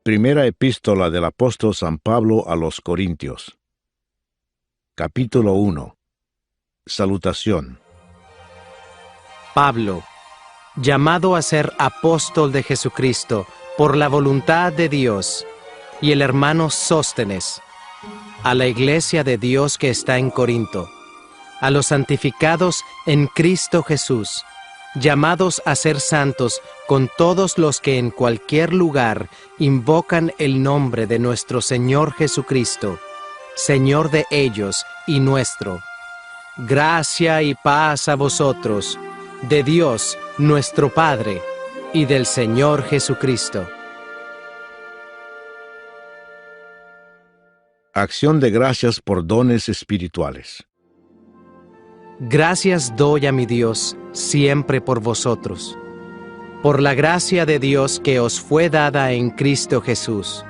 Primera epístola del apóstol San Pablo a los Corintios. Capítulo 1. Salutación. Pablo, llamado a ser apóstol de Jesucristo por la voluntad de Dios, y el hermano Sóstenes, a la iglesia de Dios que está en Corinto, a los santificados en Cristo Jesús, llamados a ser santos con todos los que en cualquier lugar invocan el nombre de nuestro Señor Jesucristo, Señor de ellos y nuestro. Gracia y paz a vosotros, de Dios nuestro Padre y del Señor Jesucristo. Acción de gracias por dones espirituales. Gracias doy a mi Dios siempre por vosotros, por la gracia de Dios que os fue dada en Cristo Jesús,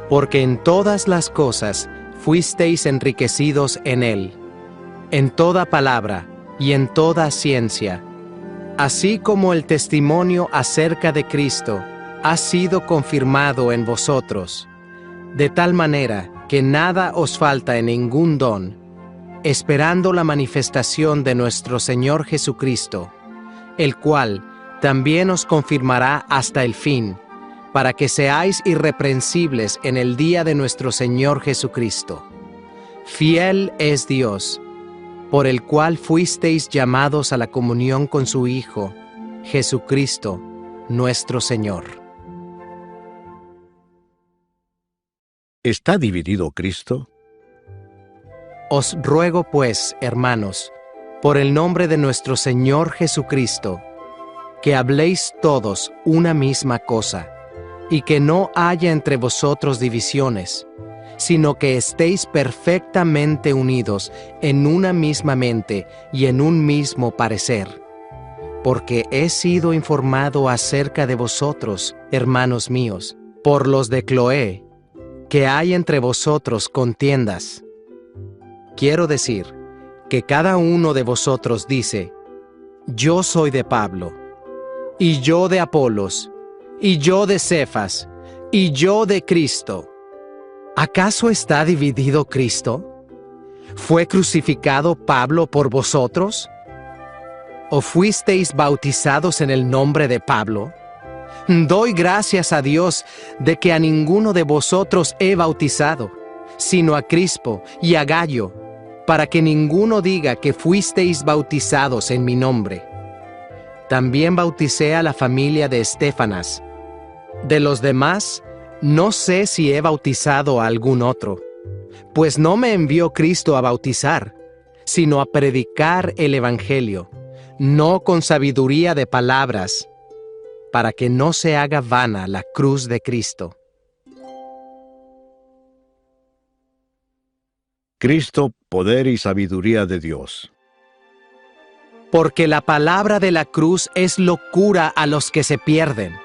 porque en todas las cosas fuisteis enriquecidos en Él, en toda palabra y en toda ciencia, así como el testimonio acerca de Cristo ha sido confirmado en vosotros, de tal manera que nada os falta en ningún don, esperando la manifestación de nuestro Señor Jesucristo, el cual también os confirmará hasta el fin, para que seáis irreprensibles en el día de nuestro Señor Jesucristo. Fiel es Dios, por el cual fuisteis llamados a la comunión con su Hijo, Jesucristo, nuestro Señor. ¿Está dividido Cristo? Os ruego pues, hermanos, por el nombre de nuestro Señor Jesucristo, que habléis todos una misma cosa, y que no haya entre vosotros divisiones, sino que estéis perfectamente unidos en una misma mente y en un mismo parecer. Porque he sido informado acerca de vosotros, hermanos míos, por los de Cloé, que hay entre vosotros contiendas. Quiero decir que cada uno de vosotros dice: yo soy de Pablo, y yo de Apolos, y yo de Cefas, y yo de Cristo. ¿Acaso está dividido Cristo? ¿Fue crucificado Pablo por vosotros? ¿O fuisteis bautizados en el nombre de Pablo? Doy gracias a Dios de que a ninguno de vosotros he bautizado, sino a Crispo y a Gayo, para que ninguno diga que fuisteis bautizados en mi nombre. También bauticé a la familia de Estéfanas. De los demás, no sé si he bautizado a algún otro, pues no me envió Cristo a bautizar, sino a predicar el Evangelio, no con sabiduría de palabras, para que no se haga vana la cruz de Cristo. Cristo, poder y sabiduría de Dios. Porque la palabra de la cruz es locura a los que se pierden,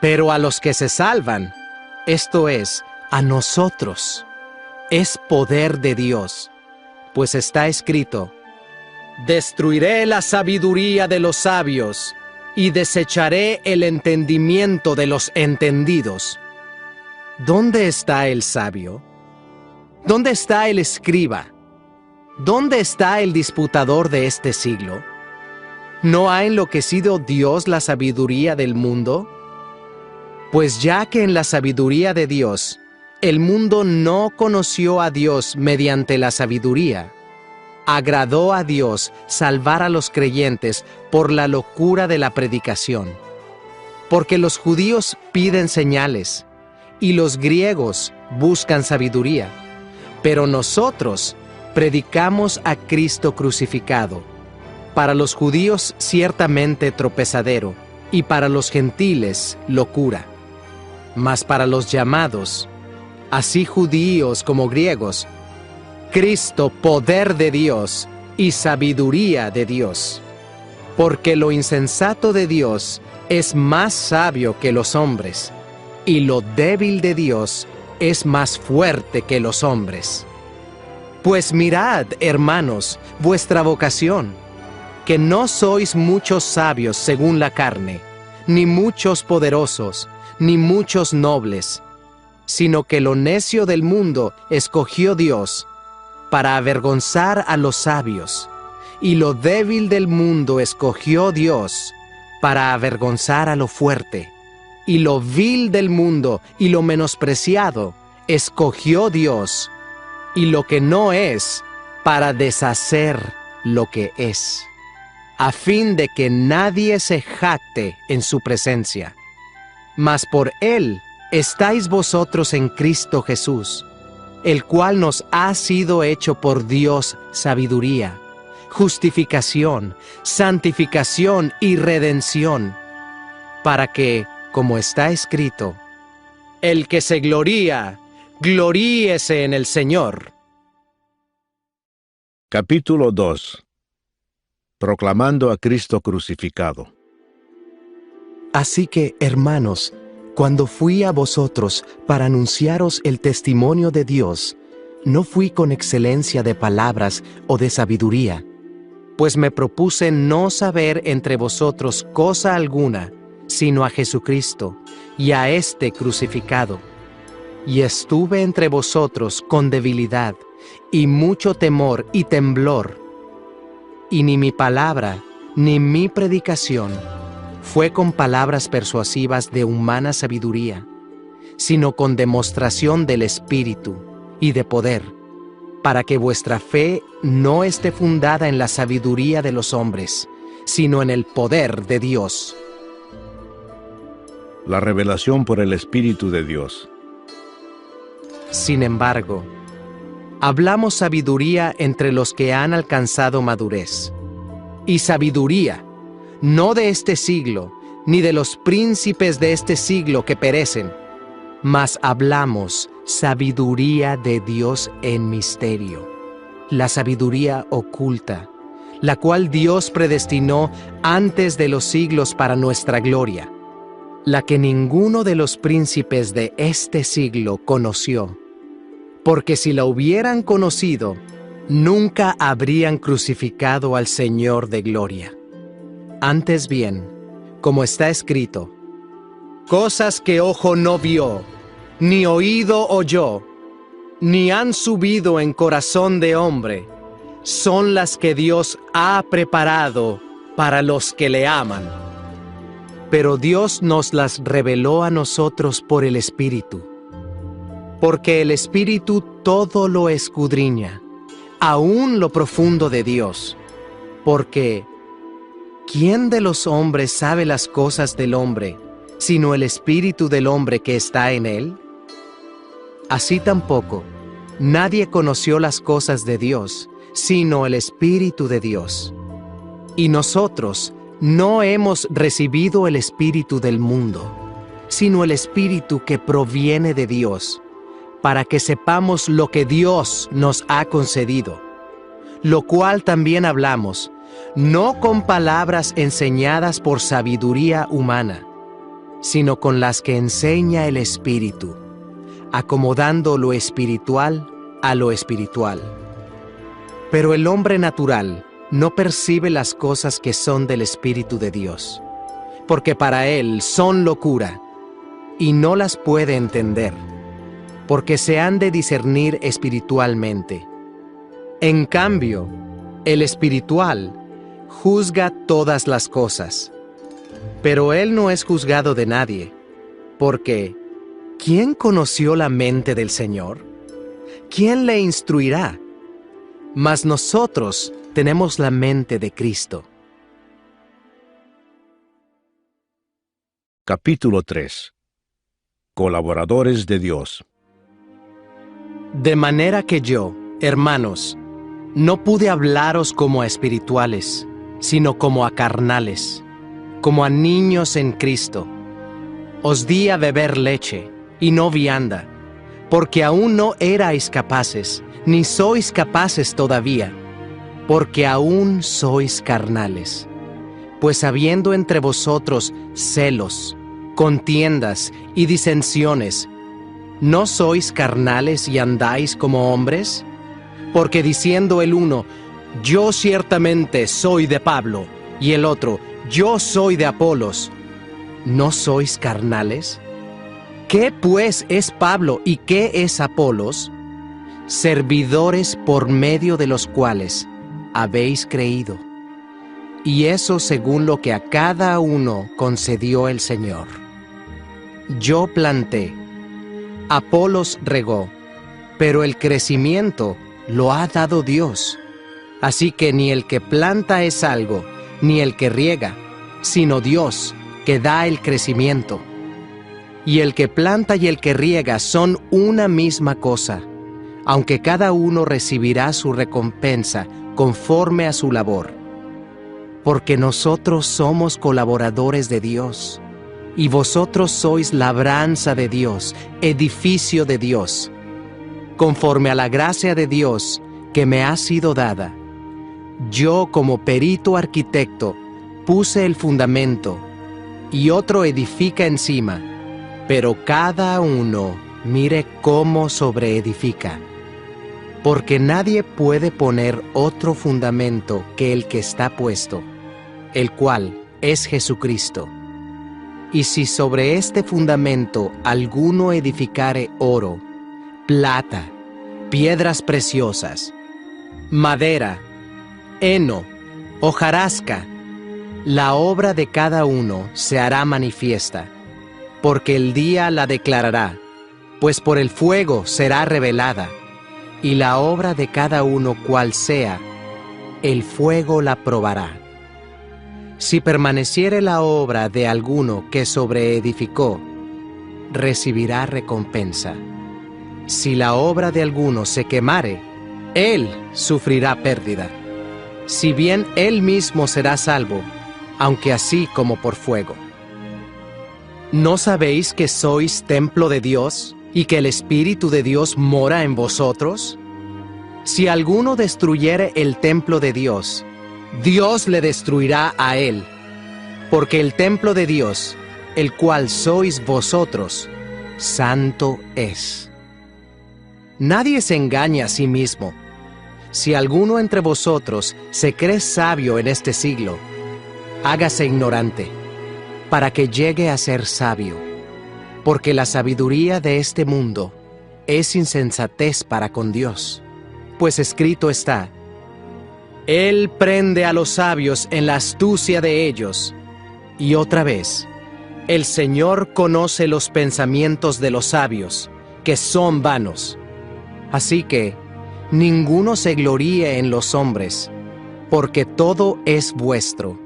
pero a los que se salvan, esto es, a nosotros, es poder de Dios, pues está escrito: destruiré la sabiduría de los sabios y desecharé el entendimiento de los entendidos. ¿Dónde está el sabio? ¿Dónde está el escriba? ¿Dónde está el disputador de este siglo? ¿No ha enloquecido Dios la sabiduría del mundo? Pues ya que en la sabiduría de Dios, el mundo no conoció a Dios mediante la sabiduría, agradó a Dios salvar a los creyentes por la locura de la predicación. Porque los judíos piden señales, y los griegos buscan sabiduría, pero nosotros predicamos a Cristo crucificado, para los judíos ciertamente tropezadero, y para los gentiles locura. Mas para los llamados, así judíos como griegos, Cristo poder de Dios y sabiduría de Dios. Porque lo insensato de Dios es más sabio que los hombres, y lo débil de Dios es más fuerte que los hombres. Pues mirad, hermanos, vuestra vocación, que no sois muchos sabios según la carne, ni muchos poderosos, ni muchos nobles, sino que lo necio del mundo escogió Dios para avergonzar a los sabios, y lo débil del mundo escogió Dios para avergonzar a lo fuerte, y lo vil del mundo y lo menospreciado escogió Dios, y lo que no es, para deshacer lo que es, a fin de que nadie se jacte en su presencia. Mas por él estáis vosotros en Cristo Jesús, el cual nos ha sido hecho por Dios sabiduría, justificación, santificación y redención, para que, como está escrito, el que se gloría, gloríese en el Señor. Capítulo 2. Proclamando a Cristo crucificado. Así que, hermanos, cuando fui a vosotros para anunciaros el testimonio de Dios, no fui con excelencia de palabras o de sabiduría, pues me propuse no saber entre vosotros cosa alguna, sino a Jesucristo y a éste crucificado. Y estuve entre vosotros con debilidad y mucho temor y temblor, y ni mi palabra ni mi predicación fue con palabras persuasivas de humana sabiduría, sino con demostración del Espíritu y de poder, para que vuestra fe no esté fundada en la sabiduría de los hombres, sino en el poder de Dios. La revelación por el Espíritu de Dios. Sin embargo, hablamos sabiduría entre los que han alcanzado madurez, y sabiduría, no de este siglo, ni de los príncipes de este siglo que perecen, mas hablamos sabiduría de Dios en misterio, la sabiduría oculta, la cual Dios predestinó antes de los siglos para nuestra gloria, la que ninguno de los príncipes de este siglo conoció, porque si la hubieran conocido, nunca habrían crucificado al Señor de gloria. Antes bien, como está escrito, cosas que ojo no vio, ni oído oyó, ni han subido en corazón de hombre, son las que Dios ha preparado para los que le aman. Pero Dios nos las reveló a nosotros por el Espíritu, porque el Espíritu todo lo escudriña, aún lo profundo de Dios, porque ¿quién de los hombres sabe las cosas del hombre, sino el espíritu del hombre que está en él? Así tampoco, nadie conoció las cosas de Dios, sino el Espíritu de Dios. Y nosotros no hemos recibido el espíritu del mundo, sino el Espíritu que proviene de Dios, para que sepamos lo que Dios nos ha concedido, lo cual también hablamos, no con palabras enseñadas por sabiduría humana, sino con las que enseña el Espíritu, acomodando lo espiritual a lo espiritual. Pero el hombre natural no percibe las cosas que son del Espíritu de Dios, porque para él son locura, y no las puede entender, porque se han de discernir espiritualmente. En cambio, el espiritual juzga todas las cosas, pero él no es juzgado de nadie, porque ¿quién conoció la mente del Señor? ¿Quién le instruirá? Mas nosotros tenemos la mente de Cristo. Capítulo 3. Colaboradores de Dios. De manera que yo, hermanos, no pude hablaros como a espirituales, sino como a carnales, como a niños en Cristo. Os di a beber leche, y no vianda, porque aún no erais capaces, ni sois capaces todavía, porque aún sois carnales. Pues habiendo entre vosotros celos, contiendas y disensiones, ¿no sois carnales y andáis como hombres? Porque diciendo el uno, yo ciertamente soy de Pablo, y el otro, yo soy de Apolos, ¿no sois carnales? ¿Qué pues es Pablo y qué es Apolos? Servidores por medio de los cuales habéis creído. Y eso según lo que a cada uno concedió el Señor. Yo planté, Apolos regó, pero el crecimiento lo ha dado Dios. Así que ni el que planta es algo, ni el que riega, sino Dios, que da el crecimiento. Y el que planta y el que riega son una misma cosa, aunque cada uno recibirá su recompensa conforme a su labor. Porque nosotros somos colaboradores de Dios, y vosotros sois labranza de Dios, edificio de Dios, conforme a la gracia de Dios que me ha sido dada. Yo, como perito arquitecto, puse el fundamento, y otro edifica encima, pero cada uno mire cómo sobreedifica. Porque nadie puede poner otro fundamento que el que está puesto, el cual es Jesucristo. Y si sobre este fundamento alguno edificare oro, plata, piedras preciosas, madera, heno, hojarasca, la obra de cada uno se hará manifiesta, porque el día la declarará, pues por el fuego será revelada, y la obra de cada uno cual sea, el fuego la probará. Si permaneciere la obra de alguno que sobreedificó, recibirá recompensa. Si la obra de alguno se quemare, él sufrirá pérdida. Si bien él mismo será salvo, aunque así como por fuego. ¿No sabéis que sois templo de Dios y que el Espíritu de Dios mora en vosotros? Si alguno destruyere el templo de Dios, Dios le destruirá a él, porque el templo de Dios, el cual sois vosotros, santo es. Nadie se engaña a sí mismo. Si alguno entre vosotros se cree sabio en este siglo, hágase ignorante, para que llegue a ser sabio, porque la sabiduría de este mundo es insensatez para con Dios, pues escrito está: Él prende a los sabios en la astucia de ellos. Y otra vez, el Señor conoce los pensamientos de los sabios, que son vanos. Así que, ninguno se gloríe en los hombres, porque todo es vuestro,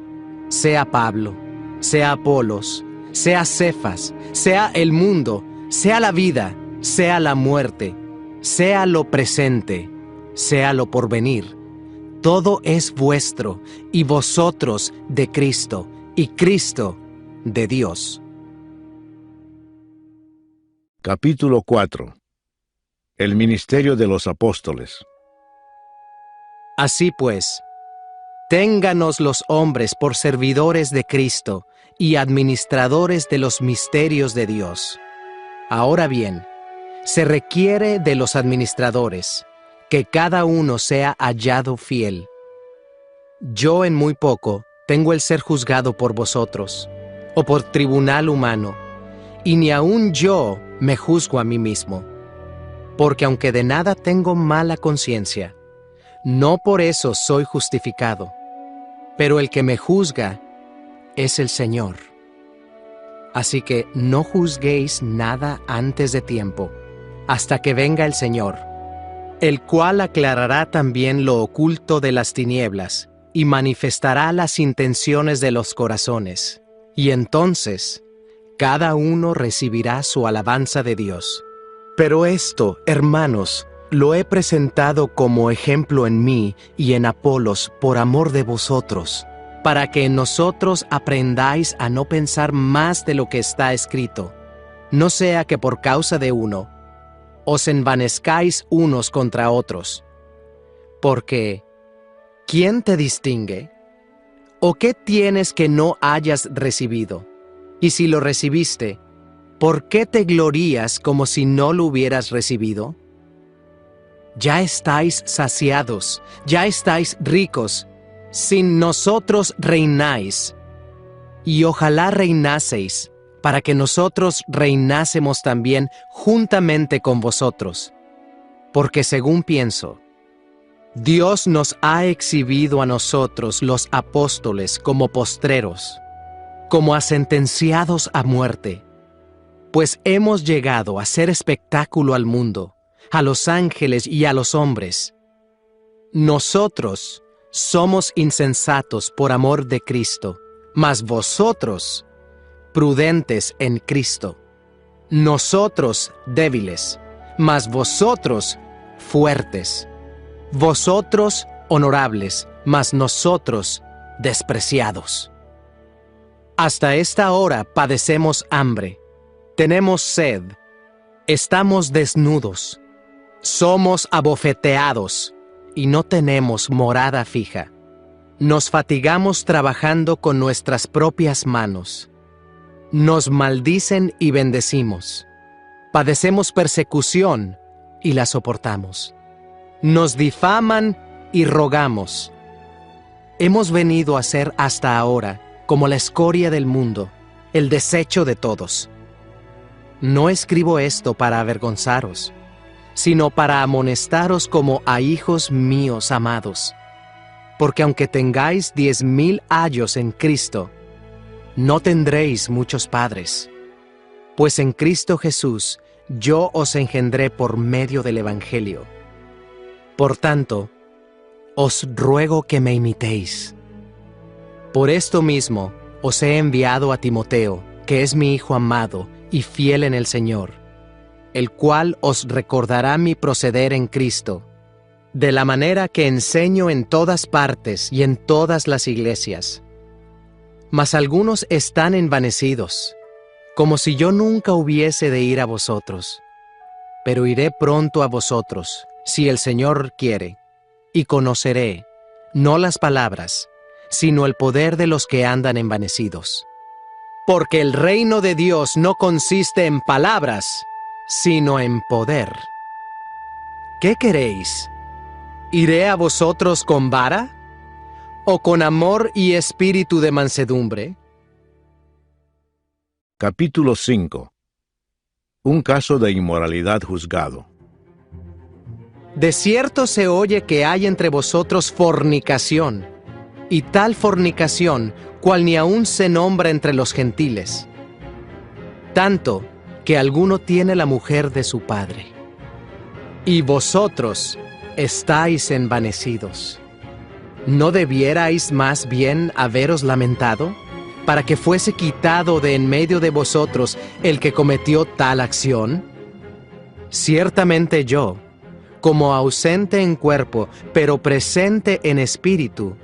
sea Pablo, sea Apolos, sea Cefas, sea el mundo, sea la vida, sea la muerte, sea lo presente, sea lo porvenir. Todo es vuestro, y vosotros de Cristo, y Cristo de Dios. Capítulo 4. El ministerio de los apóstoles. Así pues, ténganos los hombres por servidores de Cristo y administradores de los misterios de Dios. Ahora bien, se requiere de los administradores que cada uno sea hallado fiel. Yo en muy poco tengo el ser juzgado por vosotros, o por tribunal humano, y ni aun yo me juzgo a mí mismo, porque aunque de nada tengo mala conciencia, no por eso soy justificado, pero el que me juzga es el Señor. Así que no juzguéis nada antes de tiempo, hasta que venga el Señor, el cual aclarará también lo oculto de las tinieblas y manifestará las intenciones de los corazones. Y entonces, cada uno recibirá su alabanza de Dios. Pero esto, hermanos, lo he presentado como ejemplo en mí y en Apolos por amor de vosotros, para que en nosotros aprendáis a no pensar más de lo que está escrito, no sea que por causa de uno os envanezcáis unos contra otros. Porque, ¿quién te distingue? ¿O qué tienes que no hayas recibido? Y si lo recibiste, ¿por qué te glorías como si no lo hubieras recibido? Ya estáis saciados, ya estáis ricos, sin nosotros reináis. Y ojalá reinaseis, para que nosotros reinásemos también juntamente con vosotros. Porque según pienso, Dios nos ha exhibido a nosotros los apóstoles como postreros, como a sentenciados a muerte, pues hemos llegado a ser espectáculo al mundo, a los ángeles y a los hombres. Nosotros somos insensatos por amor de Cristo, mas vosotros prudentes en Cristo. Nosotros débiles, mas vosotros fuertes. Vosotros honorables, mas nosotros despreciados. Hasta esta hora padecemos hambre, tenemos sed, estamos desnudos, somos abofeteados y no tenemos morada fija. Nos fatigamos trabajando con nuestras propias manos. Nos maldicen y bendecimos. Padecemos persecución y la soportamos. Nos difaman y rogamos. Hemos venido a ser hasta ahora como la escoria del mundo, el desecho de todos. No escribo esto para avergonzaros, sino para amonestaros como a hijos míos amados. Porque aunque tengáis 10,000 ayos en Cristo, no tendréis muchos padres. Pues en Cristo Jesús yo os engendré por medio del Evangelio. Por tanto, os ruego que me imitéis. Por esto mismo os he enviado a Timoteo, que es mi hijo amado y fiel en el Señor, el cual os recordará mi proceder en Cristo, de la manera que enseño en todas partes y en todas las iglesias. Mas algunos están envanecidos, como si yo nunca hubiese de ir a vosotros. Pero iré pronto a vosotros, si el Señor quiere, y conoceré, no las palabras, sino el poder de los que andan envanecidos. Porque el reino de Dios no consiste en palabras, sino en poder. ¿Qué queréis? ¿Iré a vosotros con vara? ¿O con amor y espíritu de mansedumbre? Capítulo 5. Un caso de inmoralidad juzgado. De cierto se oye que hay entre vosotros fornicación, y tal fornicación cual ni aun se nombra entre los gentiles, tanto que alguno tiene la mujer de su padre. Y vosotros estáis envanecidos. ¿No debierais más bien haberos lamentado, para que fuese quitado de en medio de vosotros el que cometió tal acción? Ciertamente yo, como ausente en cuerpo, pero presente en espíritu,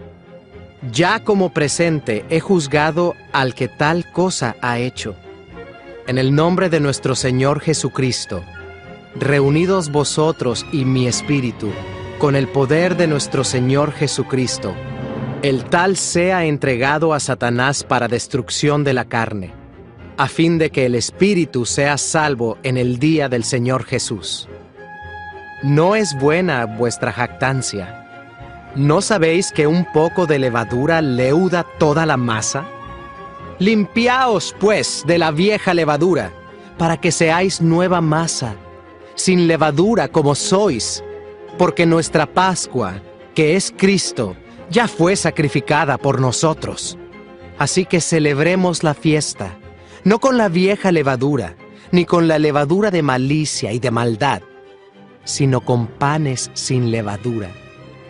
ya como presente he juzgado al que tal cosa ha hecho. En el nombre de nuestro Señor Jesucristo, reunidos vosotros y mi espíritu, con el poder de nuestro Señor Jesucristo, el tal sea entregado a Satanás para destrucción de la carne, a fin de que el espíritu sea salvo en el día del Señor Jesús. ¿No es buena vuestra jactancia? ¿No sabéis que un poco de levadura leuda toda la masa? Limpiaos, pues, de la vieja levadura, para que seáis nueva masa, sin levadura como sois, porque nuestra Pascua, que es Cristo, ya fue sacrificada por nosotros. Así que celebremos la fiesta, no con la vieja levadura, ni con la levadura de malicia y de maldad, sino con panes sin levadura,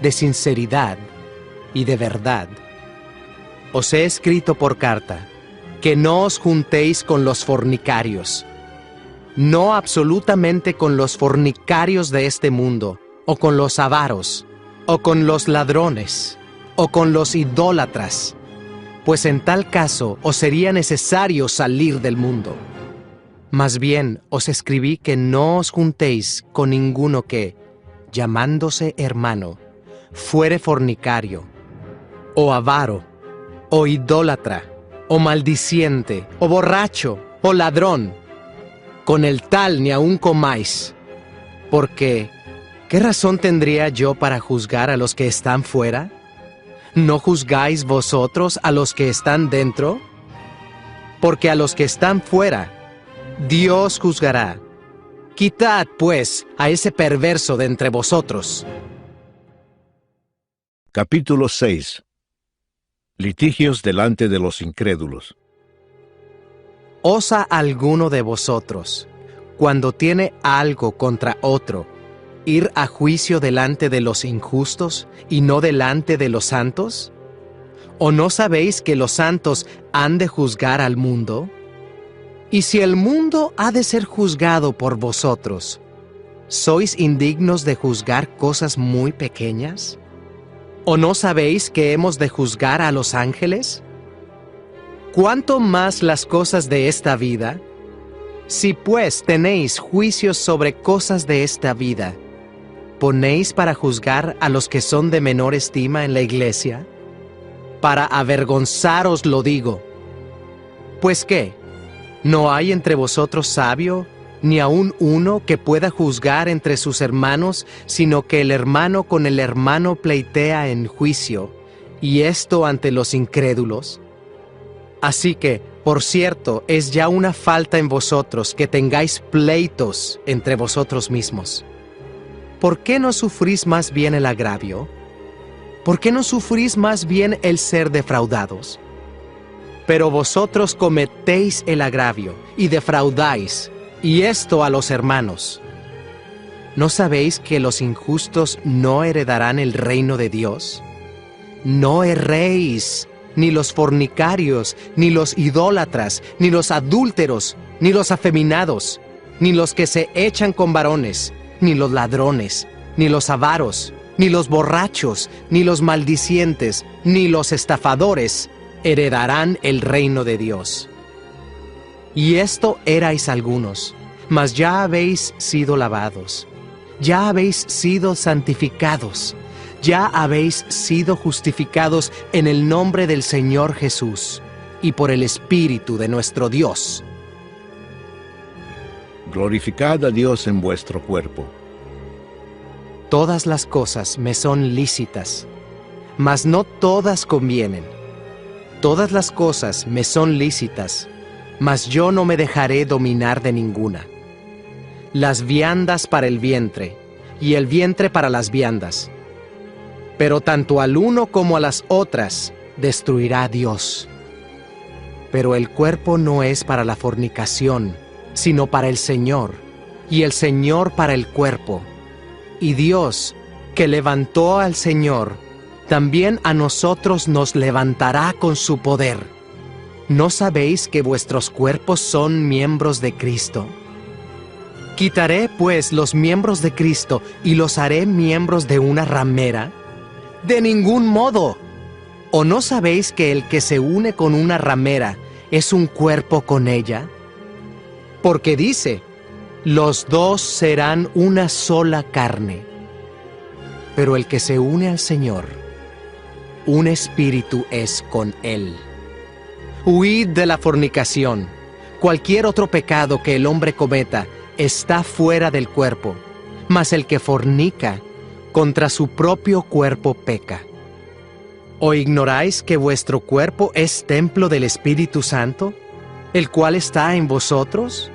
de sinceridad y de verdad. Os he escrito por carta, que no os juntéis con los fornicarios, no absolutamente con los fornicarios de este mundo, o con los avaros, o con los ladrones, o con los idólatras, pues en tal caso os sería necesario salir del mundo. Más bien os escribí que no os juntéis con ninguno que, llamándose hermano, fuere fornicario, o avaro, o idólatra, o maldiciente, o borracho, o ladrón. Con el tal ni aun comáis, porque ¿qué razón tendría yo para juzgar a los que están fuera? ¿No juzgáis vosotros a los que están dentro? porque a los que están fuera, Dios juzgará. Quitad, pues, a ese perverso de entre vosotros. Capítulo 6. Litigios delante de los incrédulos. ¿Osa alguno de vosotros, cuando tiene algo contra otro, ir a juicio delante de los injustos y no delante de los santos? ¿O no sabéis que los santos han de juzgar al mundo? Y si el mundo ha de ser juzgado por vosotros, ¿sois indignos de juzgar cosas muy pequeñas? ¿O no sabéis que hemos de juzgar a los ángeles? ¿Cuánto más las cosas de esta vida? Si pues tenéis juicios sobre cosas de esta vida, ¿ponéis para juzgar a los que son de menor estima en la iglesia? Para avergonzaros lo digo. ¿Pues qué? ¿No hay entre vosotros sabio, ni aun uno que pueda juzgar entre sus hermanos, sino que el hermano con el hermano pleitea en juicio, y esto ante los incrédulos? Así que, por cierto, es ya una falta en vosotros que tengáis pleitos entre vosotros mismos. ¿Por qué no sufrís más bien el agravio? ¿Por qué no sufrís más bien el ser defraudados? Pero vosotros cometéis el agravio y defraudáis, y esto a los hermanos. ¿No sabéis que los injustos no heredarán el reino de Dios? No erréis, ni los fornicarios, ni los idólatras, ni los adúlteros, ni los afeminados, ni los que se echan con varones, ni los ladrones, ni los avaros, ni los borrachos, ni los maldicientes, ni los estafadores heredarán el reino de Dios. Y esto erais algunos, mas ya habéis sido lavados, ya habéis sido santificados, ya habéis sido justificados en el nombre del Señor Jesús y por el Espíritu de nuestro Dios. Glorificad a Dios en vuestro cuerpo. Todas las cosas me son lícitas, mas no todas convienen. Todas las cosas me son lícitas, mas yo no me dejaré dominar de ninguna. Las viandas para el vientre, y el vientre para las viandas. Pero tanto al uno como a las otras destruirá Dios. Pero el cuerpo no es para la fornicación, sino para el Señor, y el Señor para el cuerpo. Y Dios, que levantó al Señor, también a nosotros nos levantará con su poder. ¿No sabéis que vuestros cuerpos son miembros de Cristo? ¿Quitaré, pues, los miembros de Cristo y los haré miembros de una ramera? ¡De ningún modo! ¿O no sabéis que el que se une con una ramera es un cuerpo con ella? Porque dice, los dos serán una sola carne. Pero el que se une al Señor, un espíritu es con él. Huid de la fornicación. Cualquier otro pecado que el hombre cometa está fuera del cuerpo, mas el que fornica contra su propio cuerpo peca. ¿O ignoráis que vuestro cuerpo es templo del Espíritu Santo, el cual está en vosotros,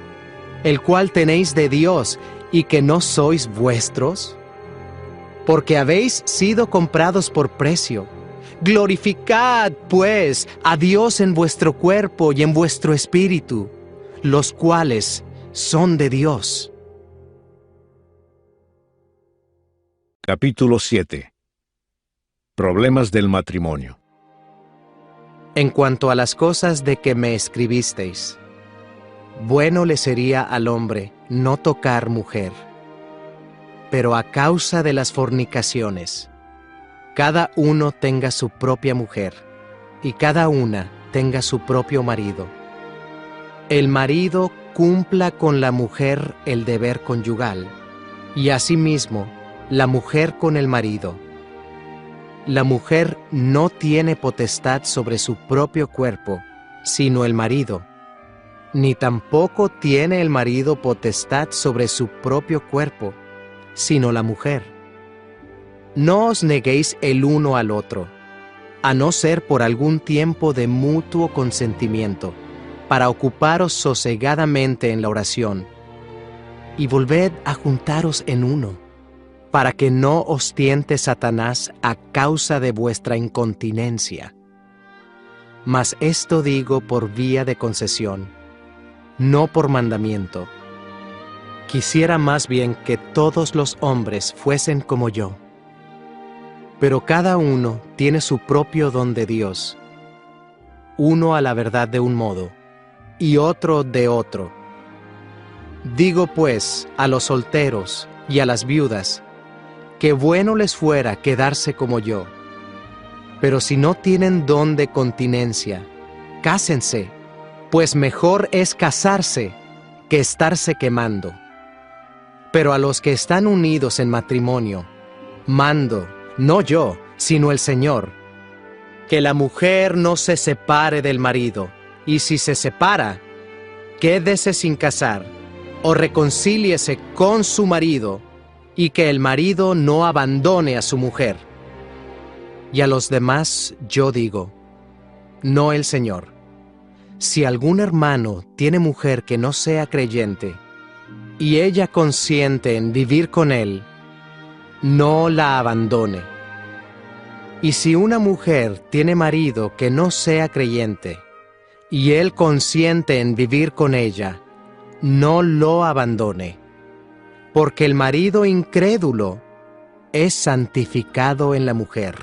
el cual tenéis de Dios, y que no sois vuestros? Porque habéis sido comprados por precio. Glorificad, pues, a Dios en vuestro cuerpo y en vuestro espíritu, los cuales son de Dios. Capítulo 7. Problemas del matrimonio. En cuanto a las cosas de que me escribisteis, bueno le sería al hombre no tocar mujer. Pero a causa de las fornicaciones, cada uno tenga su propia mujer, y cada una tenga su propio marido. El marido cumpla con la mujer el deber conyugal, y asimismo la mujer con el marido. La mujer no tiene potestad sobre su propio cuerpo, sino el marido, ni tampoco tiene el marido potestad sobre su propio cuerpo, sino la mujer. No os neguéis el uno al otro, a no ser por algún tiempo de mutuo consentimiento, para ocuparos sosegadamente en la oración, y volved a juntaros en uno, para que no os tiente Satanás a causa de vuestra incontinencia. Mas esto digo por vía de concesión, no por mandamiento. Quisiera más bien que todos los hombres fuesen como yo. Pero cada uno tiene su propio don de Dios, uno a la verdad de un modo, y otro de otro. Digo pues a los solteros y a las viudas, que bueno les fuera quedarse como yo. Pero si no tienen don de continencia, cásense, pues mejor es casarse que estarse quemando. Pero a los que están unidos en matrimonio, mando, no yo, sino el Señor, que la mujer no se separe del marido, y si se separa, quédese sin casar, o reconcíliese con su marido, y que el marido no abandone a su mujer. Y a los demás yo digo, no el Señor: si algún hermano tiene mujer que no sea creyente, y ella consiente en vivir con él, no la abandone. Y si una mujer tiene marido que no sea creyente, y él consiente en vivir con ella, no lo abandone, porque el marido incrédulo es santificado en la mujer,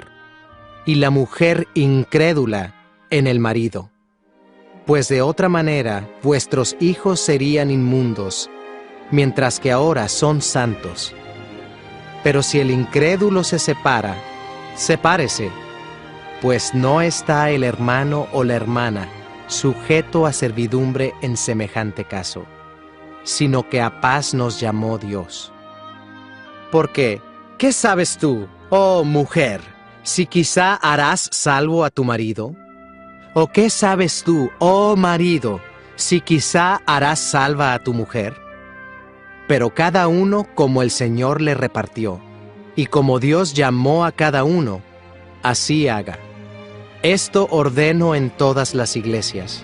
y la mujer incrédula en el marido. Pues de otra manera vuestros hijos serían inmundos, mientras que ahora son santos. Pero si el incrédulo se separa, sepárese, pues no está el hermano o la hermana sujeto a servidumbre en semejante caso, sino que a paz nos llamó Dios. Porque, ¿qué sabes tú, oh mujer, si quizá harás salvo a tu marido? ¿O qué sabes tú, oh marido, si quizá harás salva a tu mujer? Pero cada uno como el Señor le repartió, y como Dios llamó a cada uno, así haga. Esto ordeno en todas las iglesias.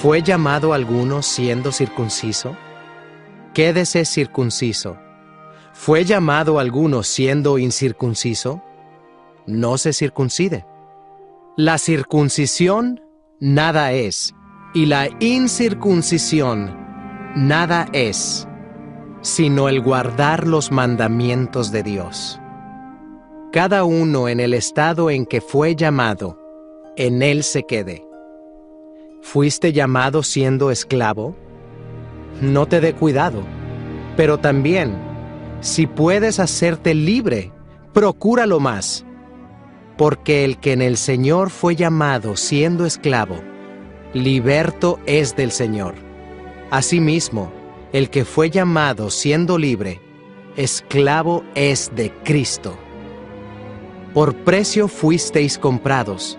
¿Fue llamado alguno siendo circunciso? Quédese circunciso. ¿Fue llamado alguno siendo incircunciso? No se circuncide. La circuncisión nada es, y la incircuncisión nada es, sino el guardar los mandamientos de Dios. Cada uno en el estado en que fue llamado, en él se quede. ¿Fuiste llamado siendo esclavo? No te dé cuidado, pero también, si puedes hacerte libre, procúralo más, porque el que en el Señor fue llamado siendo esclavo, liberto es del Señor. Asimismo, el que fue llamado siendo libre, esclavo es de Cristo. Por precio fuisteis comprados.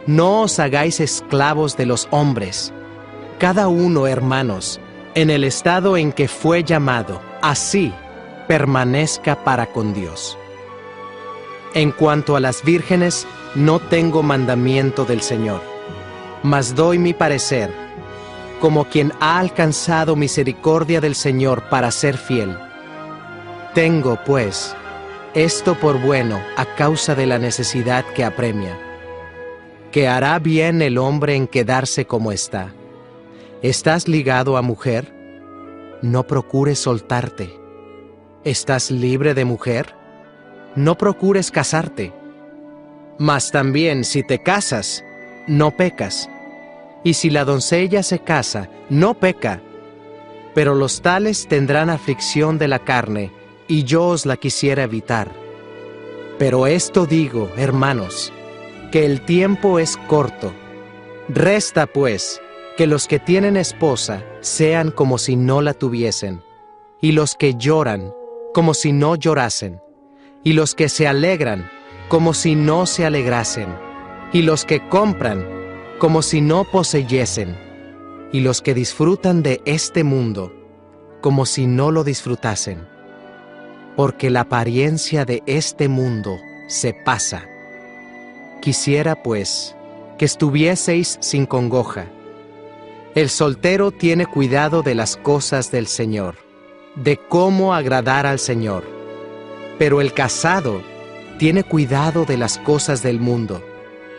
No os hagáis esclavos de los hombres. Cada uno, hermanos, en el estado en que fue llamado, así permanezca para con Dios. En cuanto a las vírgenes, no tengo mandamiento del Señor, mas doy mi parecer, como quien ha alcanzado misericordia del Señor para ser fiel. Tengo, pues, esto por bueno a causa de la necesidad que apremia, que hará bien el hombre en quedarse como está. ¿Estás ligado a mujer? No procures soltarte. ¿Estás libre de mujer? No procures casarte. Mas también si te casas, no pecas. Y si la doncella se casa, no peca. Pero los tales tendrán aflicción de la carne, y yo os la quisiera evitar. Pero esto digo, hermanos, que el tiempo es corto. Resta, pues, que los que tienen esposa sean como si no la tuviesen, y los que lloran, como si no llorasen, y los que se alegran, como si no se alegrasen, y los que compran, como si no poseyesen, y los que disfrutan de este mundo, como si no lo disfrutasen. Porque la apariencia de este mundo se pasa. Quisiera, pues, que estuvieseis sin congoja, El soltero tiene cuidado de las cosas del Señor, de cómo agradar al Señor. Pero el casado tiene cuidado de las cosas del mundo,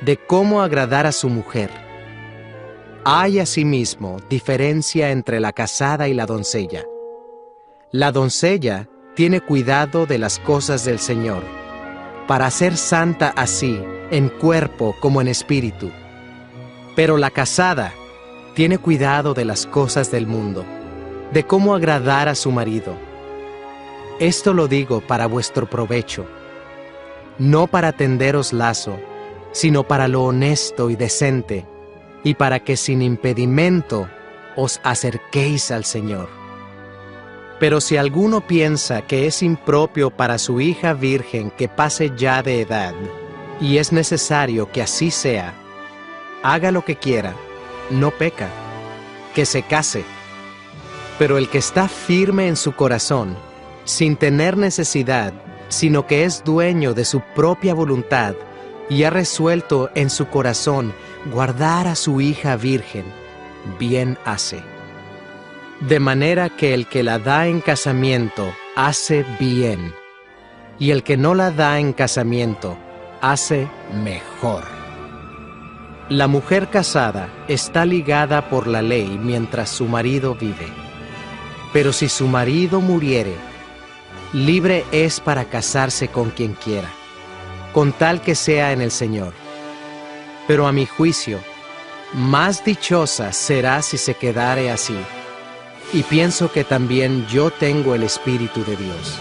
de cómo agradar a su mujer. Hay asimismo diferencia entre la casada y la doncella. La doncella tiene cuidado de las cosas del Señor, para ser santa así, en cuerpo como en espíritu. Pero la casada tiene cuidado de las cosas del mundo, de cómo agradar a su marido. Esto lo digo para vuestro provecho, no para tenderos lazo, sino para lo honesto y decente, y para que sin impedimento os acerquéis al Señor. Pero si alguno piensa que es impropio para su hija virgen que pase ya de edad, y es necesario que así sea, haga lo que quiera, no peca, que se case. Pero el que está firme en su corazón, sin tener necesidad, sino que es dueño de su propia voluntad, y ha resuelto en su corazón guardar a su hija virgen, bien hace. De manera que el que la da en casamiento hace bien, y el que no la da en casamiento hace mejor. La mujer casada está ligada por la ley mientras su marido vive. Pero si su marido muriere, libre es para casarse con quien quiera, con tal que sea en el Señor. Pero a mi juicio, más dichosa será si se quedare así, y pienso que también yo tengo el Espíritu de Dios.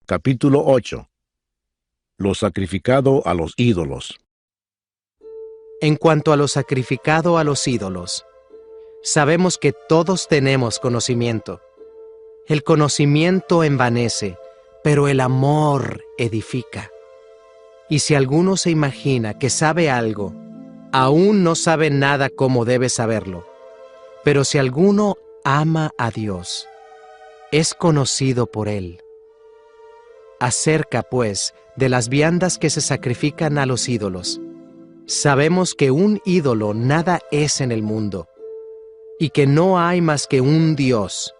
Capítulo 8. Lo sacrificado a los ídolos. En cuanto a lo sacrificado a los ídolos, sabemos que todos tenemos conocimiento. El conocimiento envanece, pero el amor edifica. Y si alguno se imagina que sabe algo, aún no sabe nada como debe saberlo. Pero si alguno ama a Dios, es conocido por Él. Acerca, pues, de las viandas que se sacrifican a los ídolos, sabemos que un ídolo nada es en el mundo, y que no hay más que un Dios.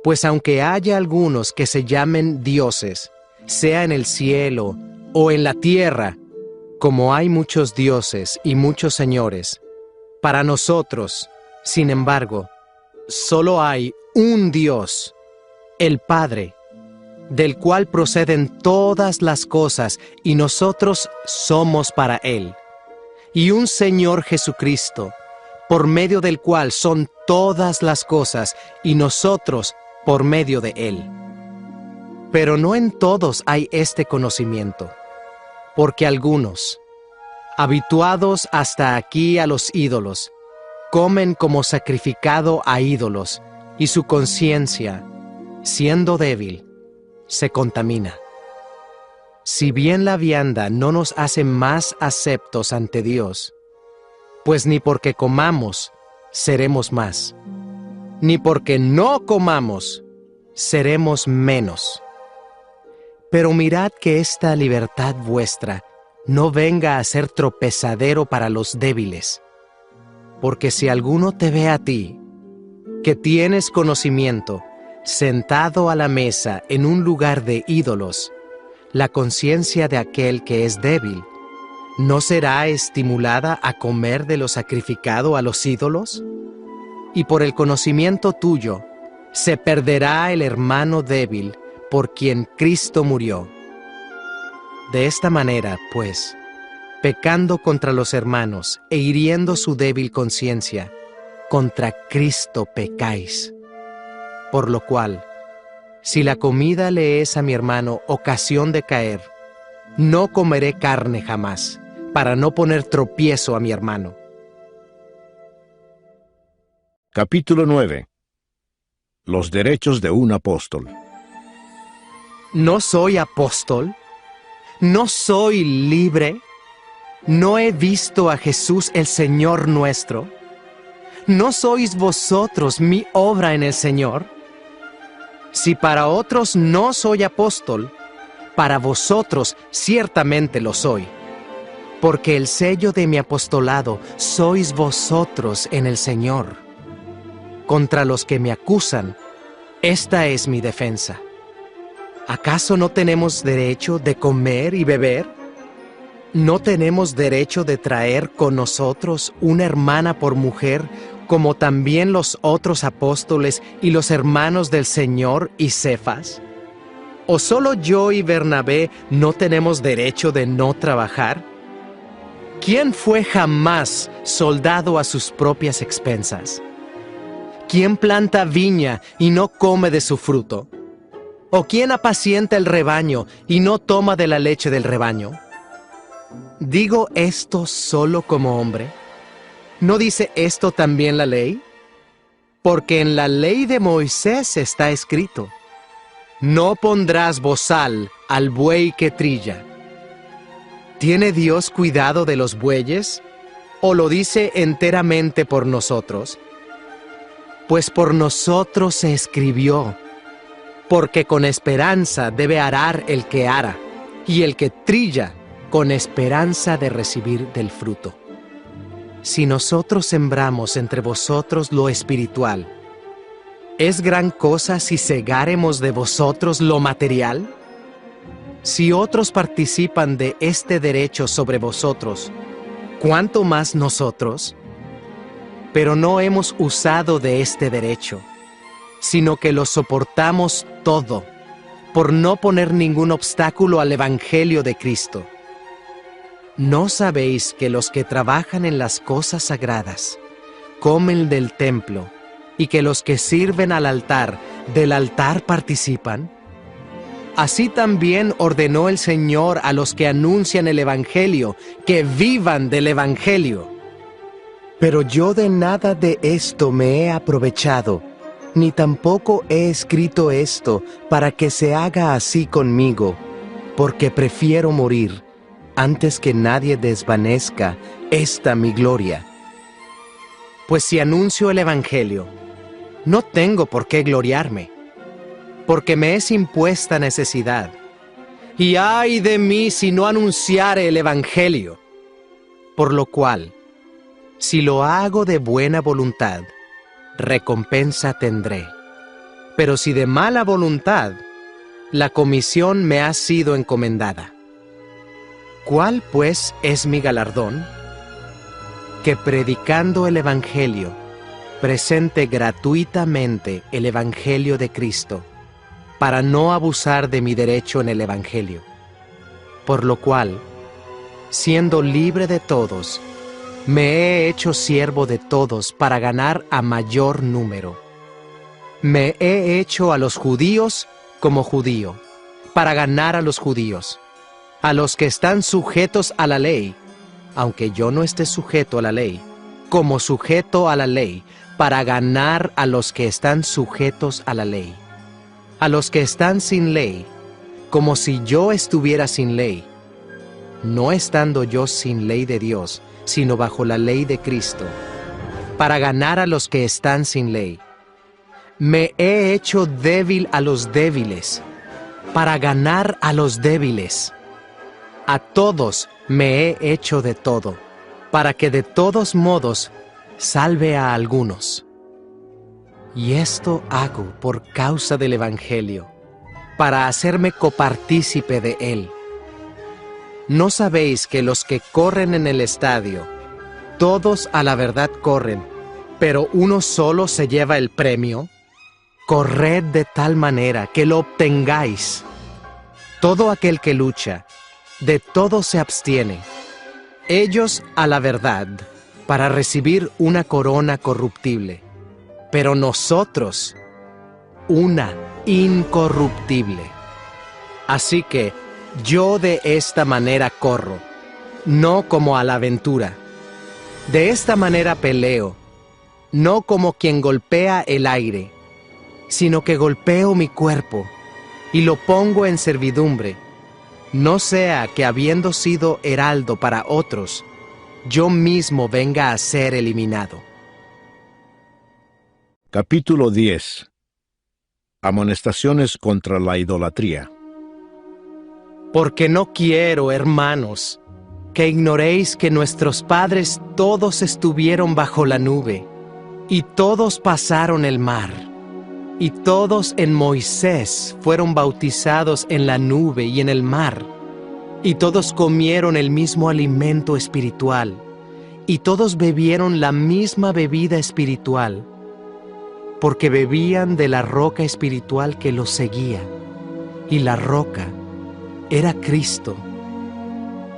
Pues aunque haya algunos que se llamen dioses, sea en el cielo o en la tierra, como hay muchos dioses y muchos señores, para nosotros, sin embargo, solo hay un Dios, el Padre, del cual proceden todas las cosas, y nosotros somos para Él, y un Señor Jesucristo, por medio del cual son todas las cosas, y nosotros por medio de Él. Pero no en todos hay este conocimiento, porque algunos, habituados hasta aquí a los ídolos, comen como sacrificado a ídolos, y su conciencia, siendo débil, se contamina. Si bien la vianda no nos hace más aceptos ante Dios, pues ni porque comamos seremos más, ni porque no comamos seremos menos. Pero mirad que esta libertad vuestra no venga a ser tropezadero para los débiles, porque si alguno te ve a ti, que tienes conocimiento, sentado a la mesa en un lugar de ídolos, la conciencia de aquel que es débil, ¿no será estimulada a comer de lo sacrificado a los ídolos? Y por el conocimiento tuyo, se perderá el hermano débil por quien Cristo murió. De esta manera, pues, pecando contra los hermanos e hiriendo su débil conciencia, contra Cristo pecáis. Por lo cual, si la comida le es a mi hermano ocasión de caer, no comeré carne jamás, para no poner tropiezo a mi hermano. Capítulo 9. Los derechos de un apóstol. ¿No soy apóstol? ¿No soy libre? ¿No he visto a Jesús el Señor nuestro? ¿No sois vosotros mi obra en el Señor? Si para otros no soy apóstol, para vosotros ciertamente lo soy. porque el sello de mi apostolado sois vosotros en el Señor. Contra los que me acusan, esta es mi defensa. ¿Acaso no tenemos derecho de comer y beber? ¿No tenemos derecho de traer con nosotros una hermana por mujer, como también los otros apóstoles y los hermanos del Señor y Cefas? ¿O solo yo y Bernabé no tenemos derecho de no trabajar? ¿Quién fue jamás soldado a sus propias expensas? ¿Quién planta viña y no come de su fruto? ¿O quién apacienta el rebaño y no toma de la leche del rebaño? ¿Digo esto solo como hombre? ¿No dice esto también la ley? Porque en la ley de Moisés está escrito: no pondrás bozal al buey que trilla. ¿Tiene Dios cuidado de los bueyes? ¿O lo dice enteramente por nosotros? Pues por nosotros se escribió, porque con esperanza debe arar el que ara, y el que trilla con esperanza de recibir del fruto. Si nosotros sembramos entre vosotros lo espiritual, ¿es gran cosa si segáremos de vosotros lo material? Si otros participan de este derecho sobre vosotros, ¿cuánto más nosotros? Pero no hemos usado de este derecho, sino que lo soportamos todo, por no poner ningún obstáculo al Evangelio de Cristo. ¿No sabéis que los que trabajan en las cosas sagradas comen del templo, y que los que sirven al altar del altar participan? Así también ordenó el Señor a los que anuncian el Evangelio, que vivan del Evangelio. Pero yo de nada de esto me he aprovechado, ni tampoco he escrito esto para que se haga así conmigo, porque prefiero morir antes que nadie desvanezca esta mi gloria. Pues si anuncio el Evangelio, no tengo por qué gloriarme, porque me es impuesta necesidad. Y ay de mí si no anunciare el Evangelio. Por lo cual, si lo hago de buena voluntad, recompensa tendré. Pero si de mala voluntad, la comisión me ha sido encomendada. ¿Cuál, pues, es mi galardón? Que predicando el Evangelio, presente gratuitamente el Evangelio de Cristo, para no abusar de mi derecho en el Evangelio. Por lo cual, siendo libre de todos, me he hecho siervo de todos para ganar a mayor número. Me he hecho a los judíos como judío, para ganar a los judíos. A los que están sujetos a la ley, aunque yo no esté sujeto a la ley, como sujeto a la ley, para ganar a los que están sujetos a la ley. A los que están sin ley, como si yo estuviera sin ley, no estando yo sin ley de Dios, sino bajo la ley de Cristo, para ganar a los que están sin ley. Me he hecho débil a los débiles, para ganar a los débiles. A todos me he hecho de todo, para que de todos modos salve a algunos. Y esto hago por causa del Evangelio, para hacerme copartícipe de él. ¿No sabéis que los que corren en el estadio, todos a la verdad corren, pero uno solo se lleva el premio? Corred de tal manera que lo obtengáis. Todo aquel que lucha, de todo se abstiene. Ellos a la verdad, para recibir una corona corruptible, pero nosotros una incorruptible. Así que yo de esta manera corro, no como a la aventura. De esta manera peleo, no como quien golpea el aire, sino que golpeo mi cuerpo y lo pongo en servidumbre, no sea que habiendo sido heraldo para otros, yo mismo venga a ser eliminado. Capítulo 10. Amonestaciones contra la idolatría. Porque no quiero, hermanos, que ignoréis que nuestros padres todos estuvieron bajo la nube, y todos pasaron el mar, y todos en Moisés fueron bautizados en la nube y en el mar, y todos comieron el mismo alimento espiritual, y todos bebieron la misma bebida espiritual, porque bebían de la roca espiritual que los seguía, y la roca era Cristo.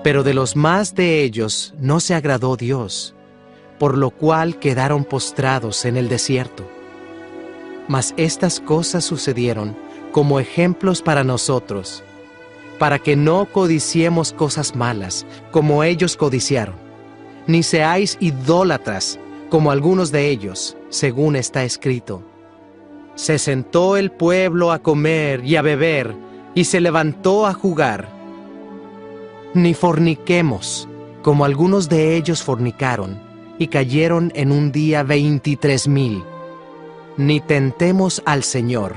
Pero de los más de ellos no se agradó Dios, por lo cual quedaron postrados en el desierto. Mas estas cosas sucedieron como ejemplos para nosotros, para que no codiciemos cosas malas, como ellos codiciaron, ni seáis idólatras, como algunos de ellos, según está escrito. Se sentó el pueblo a comer y a beber, y se levantó a jugar. Ni forniquemos, como algunos de ellos fornicaron, y cayeron en un día 23,000. Ni tentemos al Señor,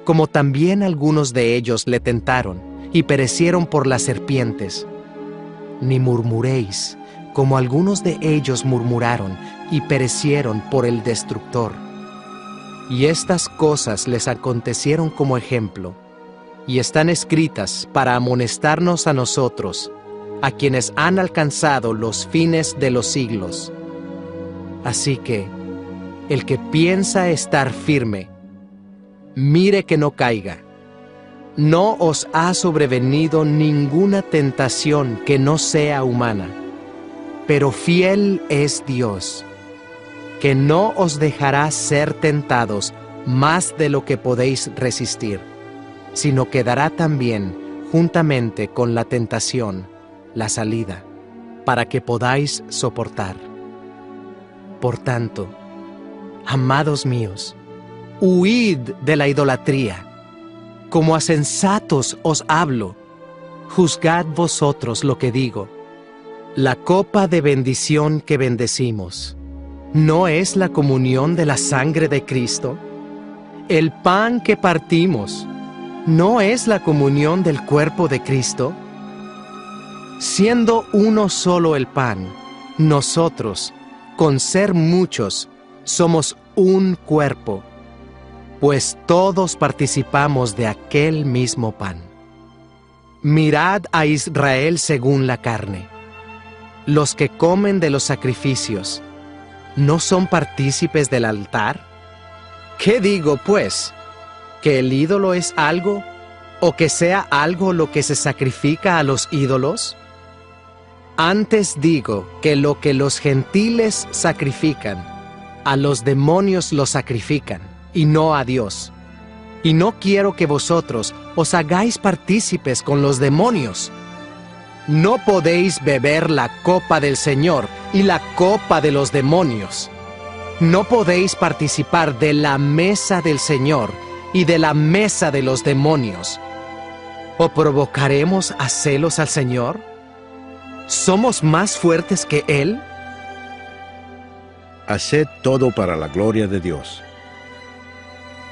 como también algunos de ellos le tentaron, y perecieron por las serpientes. Ni murmuréis, como algunos de ellos murmuraron, y perecieron por el destructor. Y estas cosas les acontecieron como ejemplo, y están escritas para amonestarnos a nosotros, a quienes han alcanzado los fines de los siglos. Así que, el que piensa estar firme, mire que no caiga. No os ha sobrevenido ninguna tentación que no sea humana, pero fiel es Dios, que no os dejará ser tentados más de lo que podéis resistir, sino que dará también, juntamente con la tentación, la salida, para que podáis soportar. Por tanto, amados míos, huid de la idolatría. Como a sensatos os hablo, juzgad vosotros lo que digo. La copa de bendición que bendecimos, ¿no es la comunión de la sangre de Cristo? El pan que partimos, ¿no es la comunión del cuerpo de Cristo? Siendo uno solo el pan, nosotros, con ser muchos, somos un cuerpo, pues todos participamos de aquel mismo pan. Mirad a Israel según la carne. Los que comen de los sacrificios, ¿no son partícipes del altar? ¿Qué digo, pues? ¿Que el ídolo es algo, o que sea algo lo que se sacrifica a los ídolos? Antes digo que lo que los gentiles sacrifican, a los demonios lo sacrifican, y no a Dios. Y no quiero que vosotros os hagáis partícipes con los demonios. No podéis beber la copa del Señor y la copa de los demonios. No podéis participar de la mesa del Señor y de la mesa de los demonios. ¿O provocaremos a celos al Señor? ¿Somos más fuertes que Él? Haced todo para la gloria de Dios.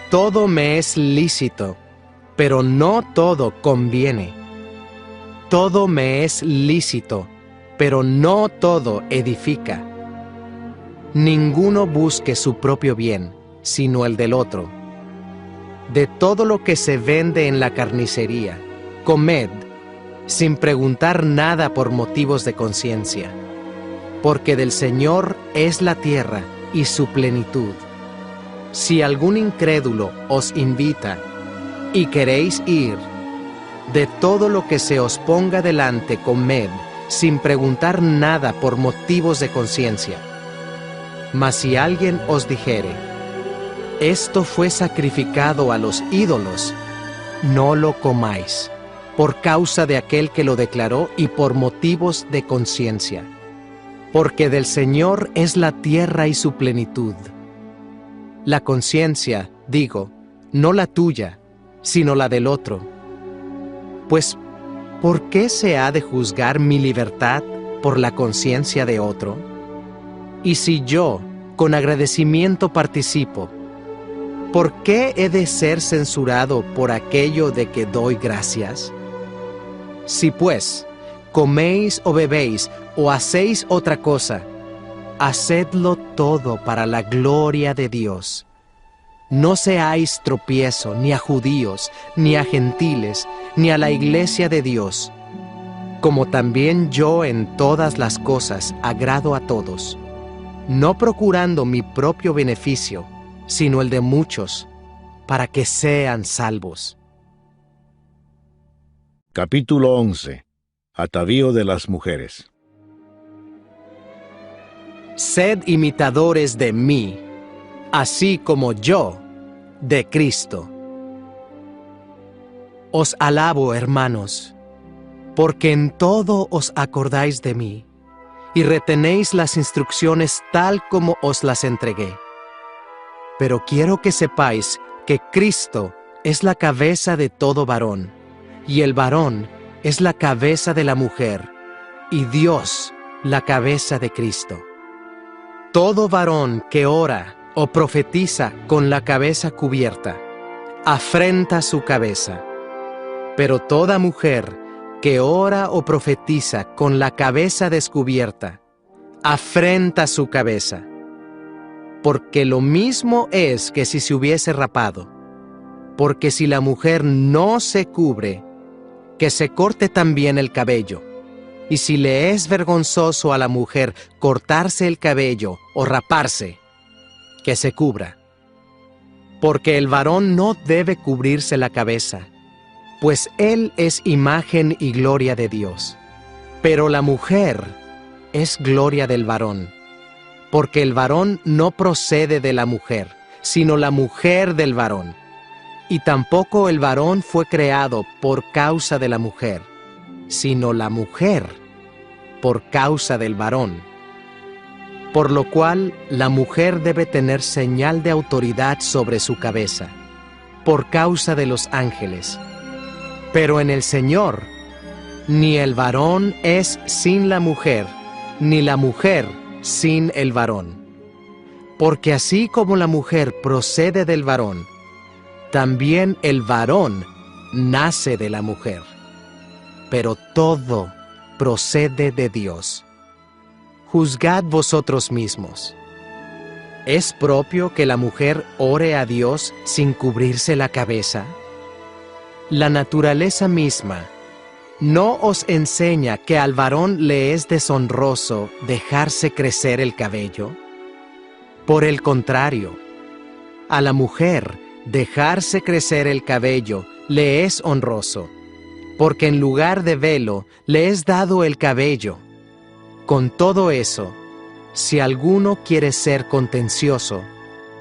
Todo me es lícito, pero no todo conviene. Todo me es lícito, pero no todo edifica. Ninguno busque su propio bien, sino el del otro. De todo lo que se vende en la carnicería, comed, sin preguntar nada por motivos de conciencia, porque del Señor es la tierra y su plenitud. Si algún incrédulo os invita y queréis ir, de todo lo que se os ponga delante comed, sin preguntar nada por motivos de conciencia. Mas si alguien os dijere, esto fue sacrificado a los ídolos, no lo comáis, por causa de aquel que lo declaró y por motivos de conciencia. Porque del Señor es la tierra y su plenitud. La conciencia, digo, no la tuya, sino la del otro. Pues, ¿por qué se ha de juzgar mi libertad por la conciencia de otro? Y si yo, con agradecimiento participo, ¿por qué he de ser censurado por aquello de que doy gracias? Si pues, coméis o bebéis, o hacéis otra cosa, hacedlo todo para la gloria de Dios. No seáis tropiezo ni a judíos, ni a gentiles, ni a la iglesia de Dios, como también yo en todas las cosas agrado a todos, no procurando mi propio beneficio, sino el de muchos, para que sean salvos. Capítulo 11. Atavío de las mujeres. Sed imitadores de mí, así como yo de Cristo. Os alabo, hermanos, porque en todo os acordáis de mí, y retenéis las instrucciones tal como os las entregué. Pero quiero que sepáis que Cristo es la cabeza de todo varón, y el varón es la cabeza de la mujer, y Dios la cabeza de Cristo. Todo varón que ora o profetiza con la cabeza cubierta, afrenta su cabeza. Pero toda mujer que ora o profetiza con la cabeza descubierta, afrenta su cabeza. Porque lo mismo es que si se hubiese rapado. Porque si la mujer no se cubre, que se corte también el cabello. Y si le es vergonzoso a la mujer cortarse el cabello o raparse, que se cubra. Porque el varón no debe cubrirse la cabeza, pues él es imagen y gloria de Dios. Pero la mujer es gloria del varón, porque el varón no procede de la mujer, sino la mujer del varón. Y tampoco el varón fue creado por causa de la mujer, sino la mujer por causa del varón. Por lo cual la mujer debe tener señal de autoridad sobre su cabeza, por causa de los ángeles. Pero en el Señor, ni el varón es sin la mujer, ni la mujer sin el varón. Porque así como la mujer procede del varón, también el varón nace de la mujer. Pero todo procede de Dios. Juzgad vosotros mismos. ¿Es propio que la mujer ore a Dios sin cubrirse la cabeza? La naturaleza misma ¿no os enseña que al varón le es deshonroso dejarse crecer el cabello? Por el contrario, a la mujer dejarse crecer el cabello le es honroso, porque en lugar de velo le es dado el cabello. Con todo eso, si alguno quiere ser contencioso,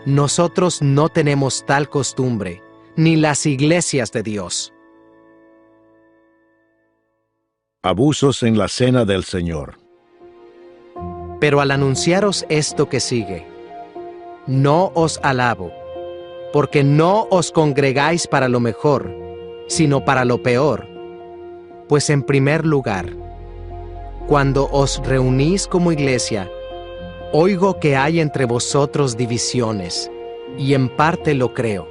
nosotros no tenemos tal costumbre, ni las iglesias de Dios. Abusos en la cena del Señor. Pero al anunciaros esto que sigue, no os alabo, porque no os congregáis para lo mejor, sino para lo peor. Pues en primer lugar, cuando os reunís como iglesia, oigo que hay entre vosotros divisiones, y en parte lo creo.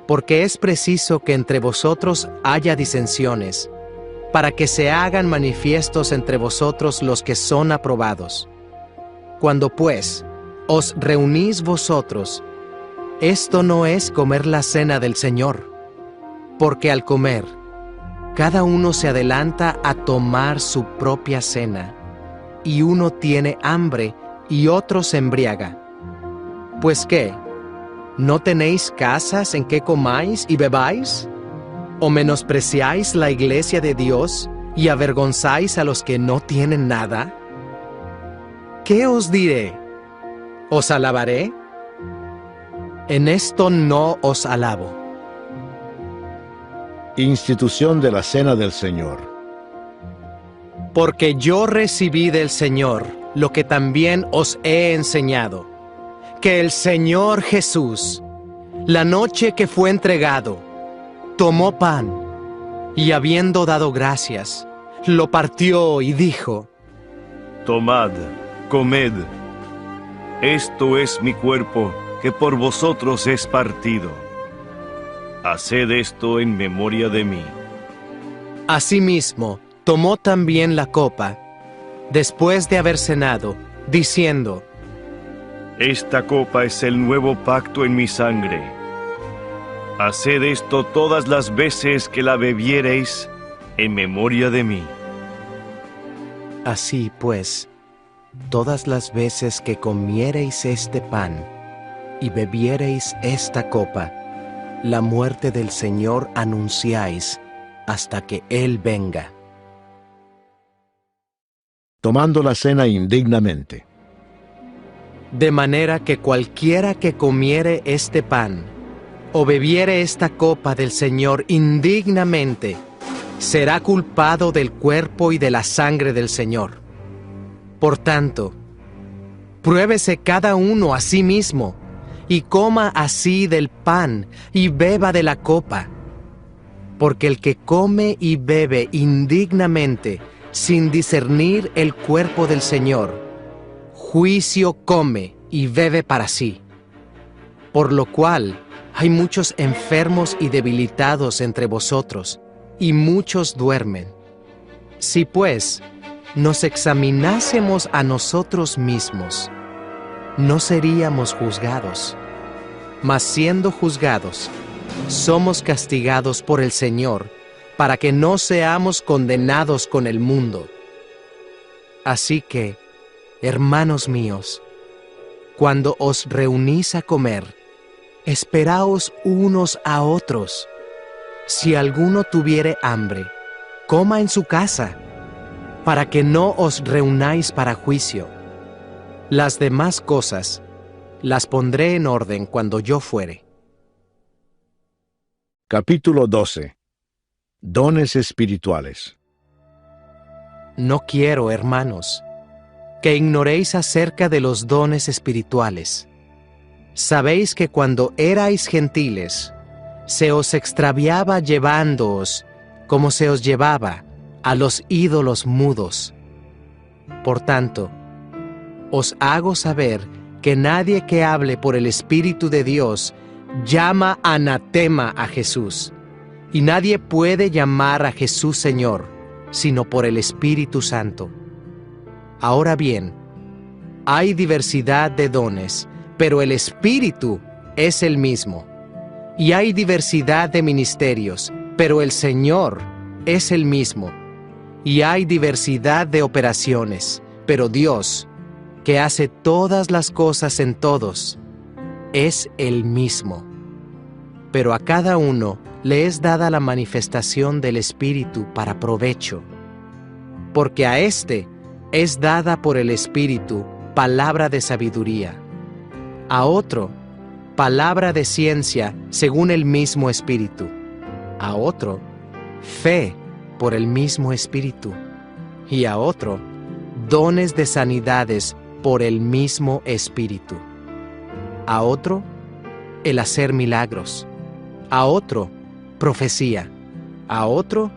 Porque es preciso que entre vosotros haya disensiones, para que se hagan manifiestos entre vosotros los que son aprobados. Cuando pues os reunís vosotros, esto no es comer la cena del Señor, porque al comer, cada uno se adelanta a tomar su propia cena, y uno tiene hambre y otro se embriaga. ¿Pues qué? ¿No tenéis casas en que comáis y bebáis? ¿O menospreciáis la iglesia de Dios y avergonzáis a los que no tienen nada? ¿Qué os diré? ¿Os alabaré? En esto no os alabo. Institución de la Cena del Señor. Porque yo recibí del Señor lo que también os he enseñado, que el Señor Jesús, la noche que fue entregado, tomó pan, y habiendo dado gracias, lo partió y dijo: Tomad, comed, esto es mi cuerpo, que por vosotros es partido. Haced esto en memoria de mí. Asimismo, tomó también la copa, después de haber cenado, diciendo: Esta copa es el nuevo pacto en mi sangre. Haced esto todas las veces que la bebiereis en memoria de mí. Así pues, todas las veces que comiereis este pan y bebiereis esta copa, la muerte del Señor anunciáis hasta que Él venga. Tomando la cena indignamente. De manera que cualquiera que comiere este pan o bebiere esta copa del Señor indignamente, será culpado del cuerpo y de la sangre del Señor. Por tanto, pruébese cada uno a sí mismo, y coma así del pan y beba de la copa. Porque el que come y bebe indignamente, sin discernir el cuerpo del Señor, juicio come y bebe para sí. Por lo cual hay muchos enfermos y debilitados entre vosotros, y muchos duermen. Si pues nos examinásemos a nosotros mismos, no seríamos juzgados. Mas siendo juzgados, somos castigados por el Señor, para que no seamos condenados con el mundo. Así que, hermanos míos, cuando os reunís a comer, esperaos unos a otros. Si alguno tuviere hambre, coma en su casa, para que no os reunáis para juicio. Las demás cosas las pondré en orden cuando yo fuere. Capítulo 12. Dones espirituales. No quiero, hermanos, que ignoréis acerca de los dones espirituales. Sabéis que cuando erais gentiles, se os extraviaba llevándoos, como se os llevaba, a los ídolos mudos. Por tanto, os hago saber que nadie que hable por el Espíritu de Dios llama anatema a Jesús, y nadie puede llamar a Jesús Señor, sino por el Espíritu Santo. Ahora bien, hay diversidad de dones, pero el Espíritu es el mismo. Y hay diversidad de ministerios, pero el Señor es el mismo. Y hay diversidad de operaciones, pero Dios, que hace todas las cosas en todos, es el mismo. Pero a cada uno le es dada la manifestación del Espíritu para provecho. Porque a éste es dada por el Espíritu palabra de sabiduría, a otro palabra de ciencia según el mismo Espíritu, a otro fe por el mismo Espíritu, y a otro dones de sanidades por el mismo Espíritu, a otro el hacer milagros, a otro profecía, a otro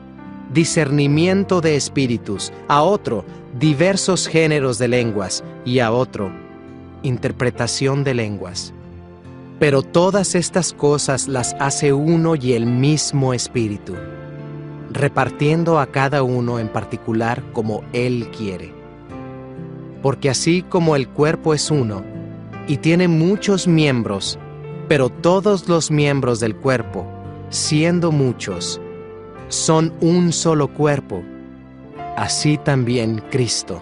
discernimiento de espíritus, a otro diversos géneros de lenguas, y a otro interpretación de lenguas. Pero todas estas cosas las hace uno y el mismo Espíritu, repartiendo a cada uno en particular como Él quiere. Porque así como el cuerpo es uno, y tiene muchos miembros, pero todos los miembros del cuerpo, siendo muchos, son un solo cuerpo, así también Cristo.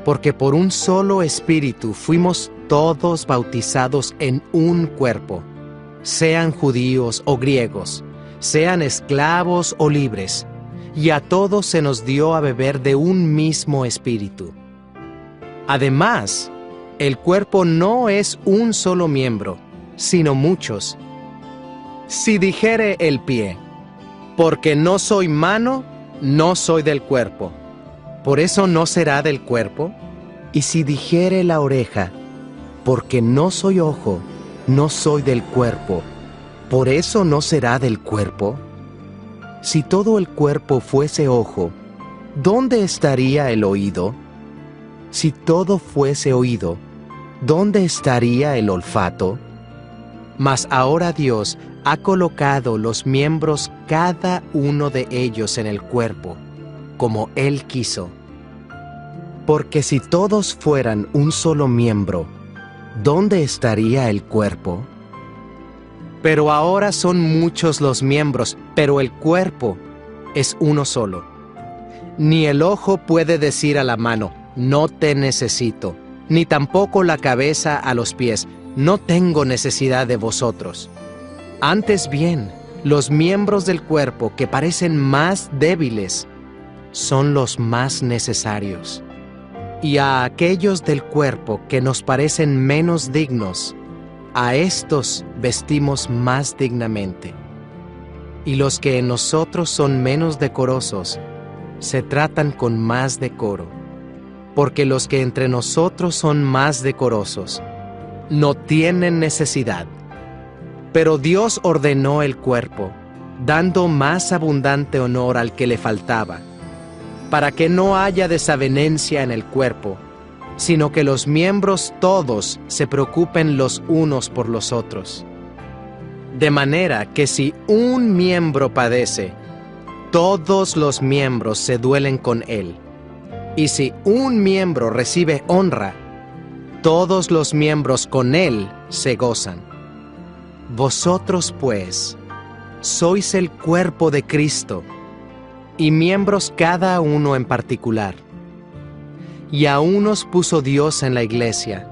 Porque por un solo Espíritu fuimos todos bautizados en un cuerpo, sean judíos o griegos, sean esclavos o libres, y a todos se nos dio a beber de un mismo Espíritu. Además, el cuerpo no es un solo miembro, sino muchos. Si dijere el pie, porque no soy mano, no soy del cuerpo, ¿por eso no será del cuerpo? Y si dijere la oreja, porque no soy ojo, no soy del cuerpo, ¿por eso no será del cuerpo? Si todo el cuerpo fuese ojo, ¿dónde estaría el oído? Si todo fuese oído, ¿dónde estaría el olfato? Mas ahora Dios ha colocado los miembros cada uno de ellos en el cuerpo, como Él quiso. Porque si todos fueran un solo miembro, ¿dónde estaría el cuerpo? Pero ahora son muchos los miembros, pero el cuerpo es uno solo. Ni el ojo puede decir a la mano, no te necesito, ni tampoco la cabeza a los pies, no tengo necesidad de vosotros. Antes bien, los miembros del cuerpo que parecen más débiles son los más necesarios. Y a aquellos del cuerpo que nos parecen menos dignos, a estos vestimos más dignamente. Y los que en nosotros son menos decorosos, se tratan con más decoro. Porque los que entre nosotros son más decorosos, no tienen necesidad. Pero Dios ordenó el cuerpo, dando más abundante honor al que le faltaba, para que no haya desavenencia en el cuerpo, sino que los miembros todos se preocupen los unos por los otros. De manera que si un miembro padece, todos los miembros se duelen con él. Y si un miembro recibe honra, todos los miembros con él se gozan. Vosotros, pues, sois el cuerpo de Cristo, y miembros cada uno en particular. Y a unos puso Dios en la iglesia,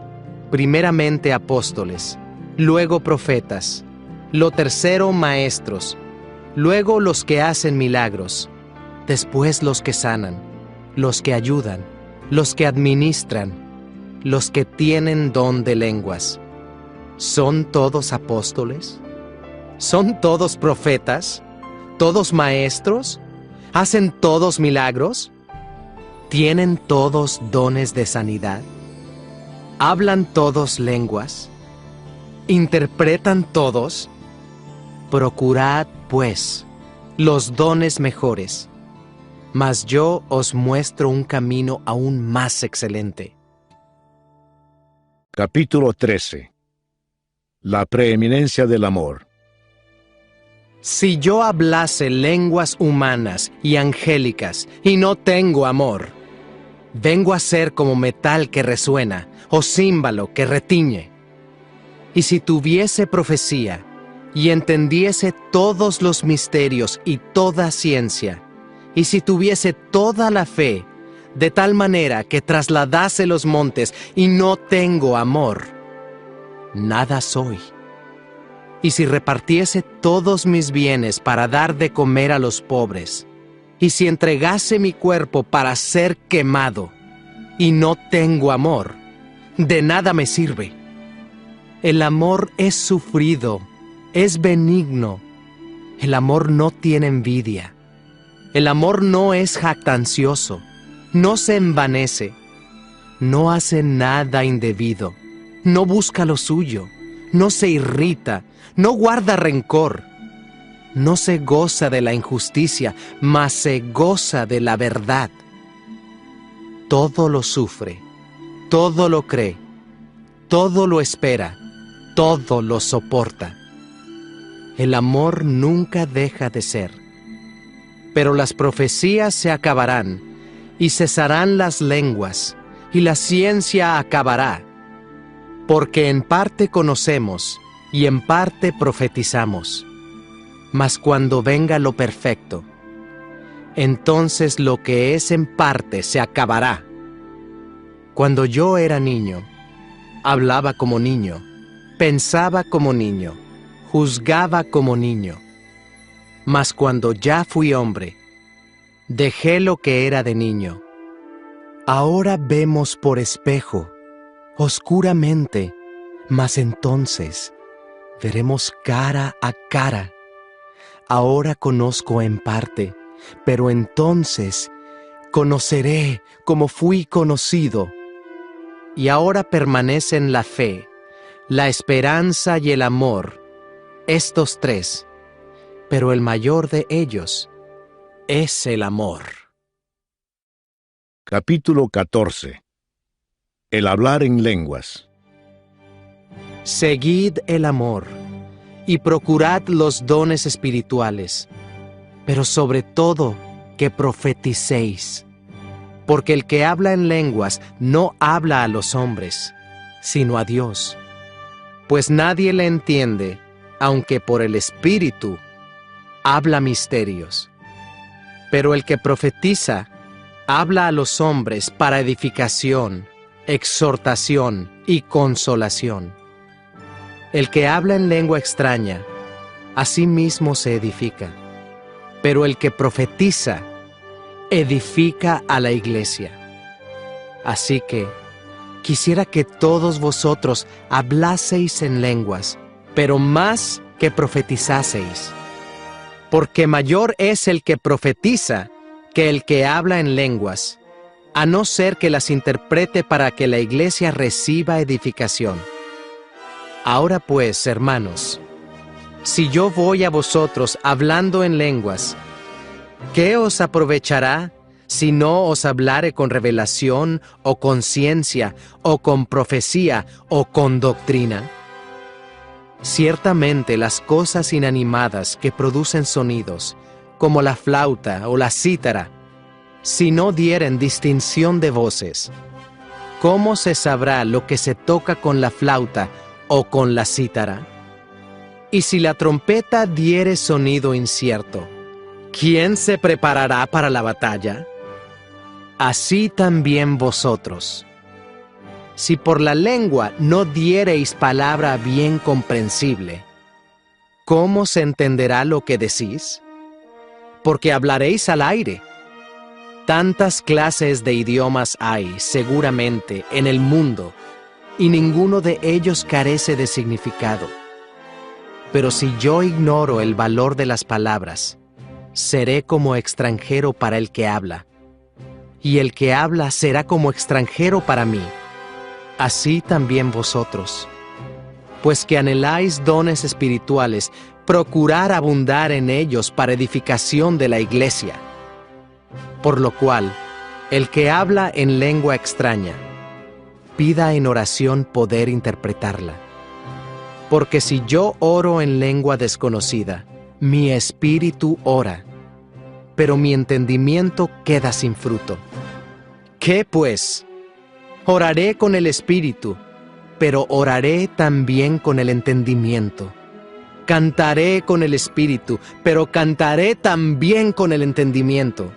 primeramente apóstoles, luego profetas, lo tercero maestros, luego los que hacen milagros, después los que sanan, los que ayudan, los que administran, los que tienen don de lenguas. ¿Son todos apóstoles? ¿Son todos profetas? ¿Todos maestros? ¿Hacen todos milagros? ¿Tienen todos dones de sanidad? ¿Hablan todos lenguas? ¿Interpretan todos? Procurad, pues, los dones mejores, mas yo os muestro un camino aún más excelente. Capítulo 13. La preeminencia del amor. Si yo hablase lenguas humanas y angélicas y no tengo amor, vengo a ser como metal que resuena o címbalo que retiñe. Y si tuviese profecía y entendiese todos los misterios y toda ciencia, y si tuviese toda la fe, de tal manera que trasladase los montes y no tengo amor, nada soy. Y si repartiese todos mis bienes para dar de comer a los pobres, y si entregase mi cuerpo para ser quemado, y no tengo amor, de nada me sirve. El amor es sufrido, es benigno. El amor no tiene envidia. El amor no es jactancioso, no se envanece, no hace nada indebido, no busca lo suyo, no se irrita, no guarda rencor, no se goza de la injusticia, mas se goza de la verdad. Todo lo sufre, todo lo cree, todo lo espera, todo lo soporta. El amor nunca deja de ser. Pero las profecías se acabarán, y cesarán las lenguas, y la ciencia acabará. Porque en parte conocemos, y en parte profetizamos. Mas cuando venga lo perfecto, entonces lo que es en parte se acabará. Cuando yo era niño, hablaba como niño, pensaba como niño, juzgaba como niño. Mas cuando ya fui hombre, dejé lo que era de niño. Ahora vemos por espejo, oscuramente, mas entonces veremos cara a cara. Ahora conozco en parte, pero entonces conoceré como fui conocido. Y ahora permanecen la fe, la esperanza y el amor, estos tres, pero el mayor de ellos es el amor. Capítulo 14. El hablar en lenguas. Seguid el amor y procurad los dones espirituales, pero sobre todo que profeticéis. Porque el que habla en lenguas no habla a los hombres, sino a Dios. Pues nadie le entiende, aunque por el Espíritu habla misterios. Pero el que profetiza habla a los hombres para edificación, exhortación y consolación. El que habla en lengua extraña, a sí mismo se edifica. Pero el que profetiza, edifica a la iglesia. Así que, quisiera que todos vosotros hablaseis en lenguas, pero más que profetizaseis. Porque mayor es el que profetiza que el que habla en lenguas, a no ser que las interprete para que la iglesia reciba edificación. Ahora pues, hermanos, si yo voy a vosotros hablando en lenguas, ¿qué os aprovechará si no os hablare con revelación, o con ciencia, o con profecía, o con doctrina? Ciertamente las cosas inanimadas que producen sonidos, como la flauta o la cítara, si no dieren distinción de voces, ¿cómo se sabrá lo que se toca con la flauta o con la cítara? Y si la trompeta diere sonido incierto, ¿quién se preparará para la batalla? Así también vosotros. Si por la lengua no diereis palabra bien comprensible, ¿cómo se entenderá lo que decís? Porque hablaréis al aire. Tantas clases de idiomas hay, seguramente, en el mundo, y ninguno de ellos carece de significado. Pero si yo ignoro el valor de las palabras, seré como extranjero para el que habla, y el que habla será como extranjero para mí. Así también vosotros. Pues que anheláis dones espirituales, procurad abundar en ellos para edificación de la iglesia. Por lo cual, el que habla en lengua extraña, pida en oración poder interpretarla. Porque si yo oro en lengua desconocida, mi espíritu ora, pero mi entendimiento queda sin fruto. ¿Qué pues? Oraré con el espíritu, pero oraré también con el entendimiento. Cantaré con el espíritu, pero cantaré también con el entendimiento.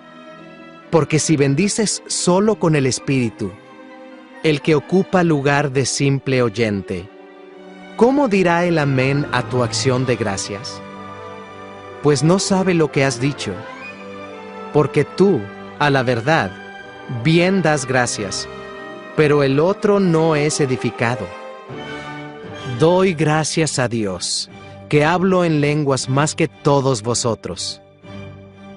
Porque si bendices solo con el espíritu, el que ocupa lugar de simple oyente, ¿cómo dirá el amén a tu acción de gracias? Pues no sabe lo que has dicho, porque tú, a la verdad, bien das gracias, pero el otro no es edificado. Doy gracias a Dios, que hablo en lenguas más que todos vosotros.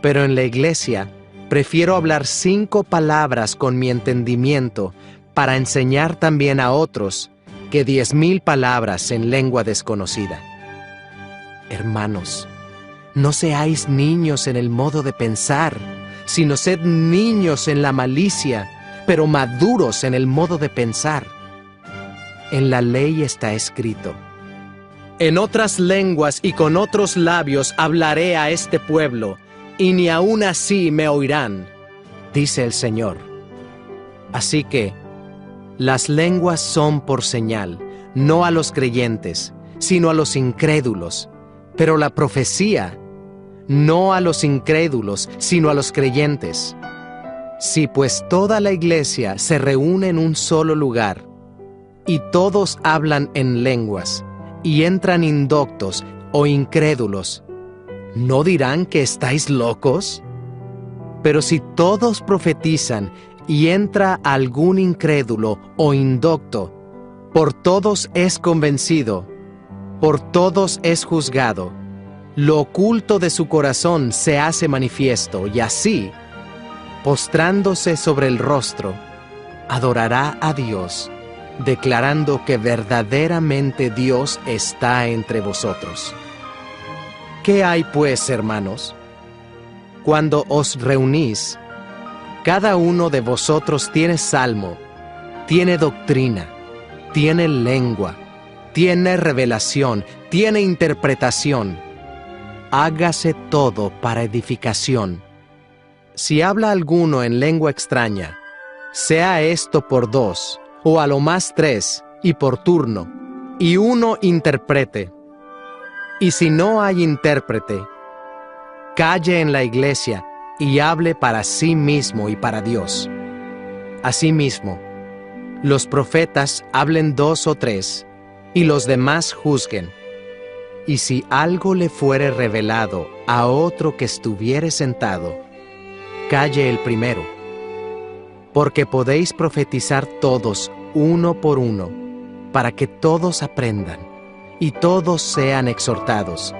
Pero en la iglesia prefiero hablar 5 palabras con mi entendimiento para enseñar también a otros que 10,000 palabras en lengua desconocida. Hermanos, no seáis niños en el modo de pensar, sino sed niños en la malicia, pero maduros en el modo de pensar. En la ley está escrito: en otras lenguas y con otros labios hablaré a este pueblo, y ni aun así me oirán, dice el Señor. Así que, las lenguas son por señal, no a los creyentes, sino a los incrédulos, pero la profecía, no a los incrédulos, sino a los creyentes. Si pues toda la iglesia se reúne en un solo lugar, y todos hablan en lenguas, y entran indoctos o incrédulos, ¿no dirán que estáis locos? Pero si todos profetizan, y entra algún incrédulo o indocto, por todos es convencido, por todos es juzgado, lo oculto de su corazón se hace manifiesto, y así, postrándose sobre el rostro, adorará a Dios, declarando que verdaderamente Dios está entre vosotros. ¿Qué hay pues, hermanos? Cuando os reunís, cada uno de vosotros tiene salmo, tiene doctrina, tiene lengua, tiene revelación, tiene interpretación. Hágase todo para edificación, si habla alguno en lengua extraña, sea esto por 2, o a lo más 3, y por turno, y uno interprete. Y si no hay intérprete, calle en la iglesia y hable para sí mismo y para Dios. Asimismo, los profetas hablen 2 o 3, y los demás juzguen. Y si algo le fuere revelado a otro que estuviere sentado, calle el primero, porque podéis profetizar todos uno por uno, para que todos aprendan, y todos sean exhortados.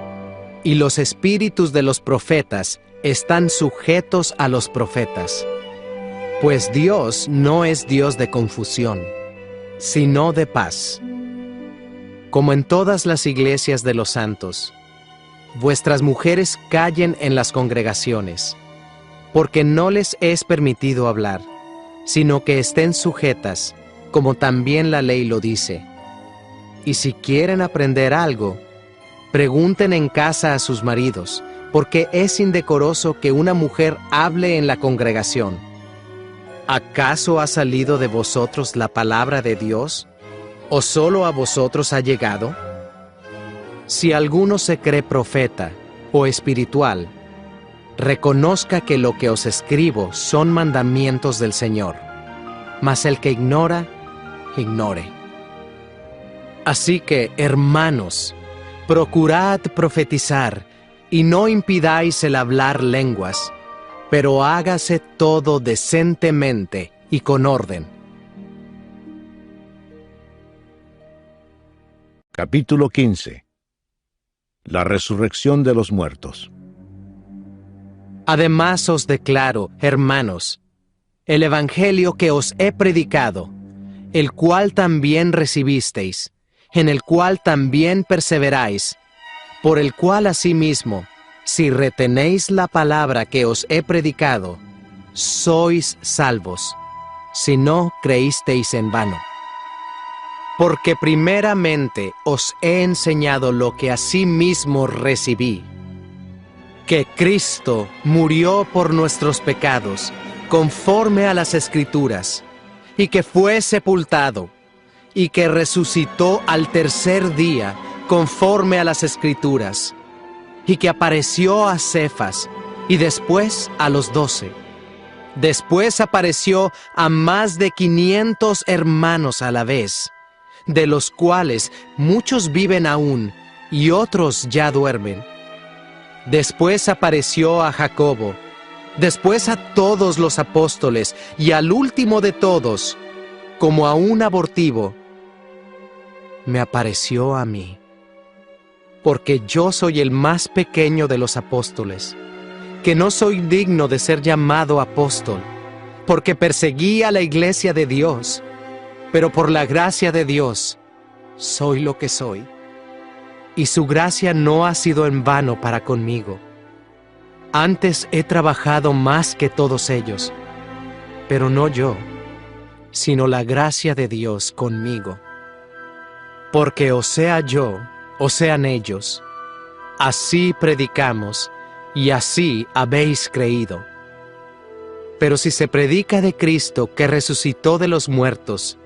Y los espíritus de los profetas están sujetos a los profetas. Pues Dios no es Dios de confusión, sino de paz. Como en todas las iglesias de los santos, vuestras mujeres callen en las congregaciones, porque no les es permitido hablar, sino que estén sujetas, como también la ley lo dice. Y si quieren aprender algo, pregunten en casa a sus maridos, porque es indecoroso que una mujer hable en la congregación. ¿Acaso ha salido de vosotros la palabra de Dios? ¿O solo a vosotros ha llegado? Si alguno se cree profeta o espiritual, reconozca que lo que os escribo son mandamientos del Señor. Mas el que ignora, ignore. Así que, hermanos, procurad profetizar, y no impidáis el hablar lenguas, pero hágase todo decentemente y con orden. Capítulo 15. La resurrección de los muertos. Además os declaro, hermanos, el evangelio que os he predicado, el cual también recibisteis, en el cual también perseveráis, por el cual asimismo, si retenéis la palabra que os he predicado, sois salvos, si no creísteis en vano. Porque primeramente os he enseñado lo que asimismo recibí, que Cristo murió por nuestros pecados, conforme a las Escrituras, y que fue sepultado, y que resucitó al tercer día, conforme a las Escrituras, y que apareció a Cefas, y después a los 12. Después apareció a más de 500 hermanos a la vez, de los cuales muchos viven aún, y otros ya duermen. Después apareció a Jacobo, después a todos los apóstoles, y al último de todos, como a un abortivo, me apareció a mí, porque yo soy el más pequeño de los apóstoles, que no soy digno de ser llamado apóstol, porque perseguí a la iglesia de Dios, pero por la gracia de Dios soy lo que soy, y su gracia no ha sido en vano para conmigo. Antes he trabajado más que todos ellos, pero no yo, sino la gracia de Dios conmigo. Porque o sea yo, o sean ellos, así predicamos, y así habéis creído. Pero si se predica de Cristo que resucitó de los muertos,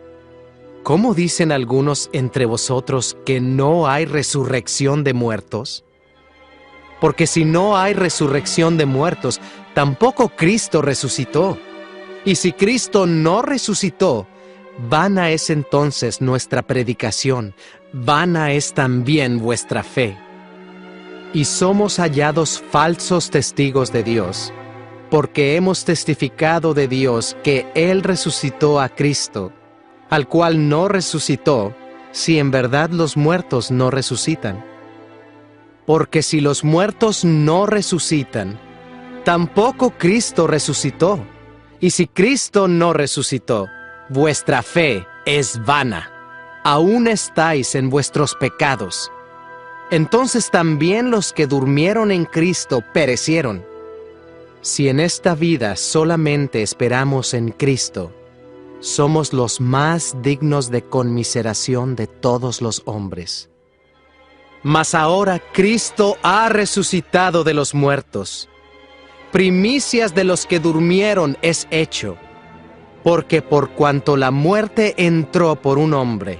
¿cómo dicen algunos entre vosotros que no hay resurrección de muertos? Porque si no hay resurrección de muertos, tampoco Cristo resucitó. Y si Cristo no resucitó, vana es entonces nuestra predicación, vana es también vuestra fe. Y somos hallados falsos testigos de Dios, porque hemos testificado de Dios que Él resucitó a Cristo, al cual no resucitó, si en verdad los muertos no resucitan. Porque si los muertos no resucitan, tampoco Cristo resucitó. Y si Cristo no resucitó, vuestra fe es vana. Aún estáis en vuestros pecados. Entonces también los que durmieron en Cristo perecieron. Si en esta vida solamente esperamos en Cristo, somos los más dignos de conmiseración de todos los hombres. Mas ahora Cristo ha resucitado de los muertos, primicias de los que durmieron es hecho, porque por cuanto la muerte entró por un hombre,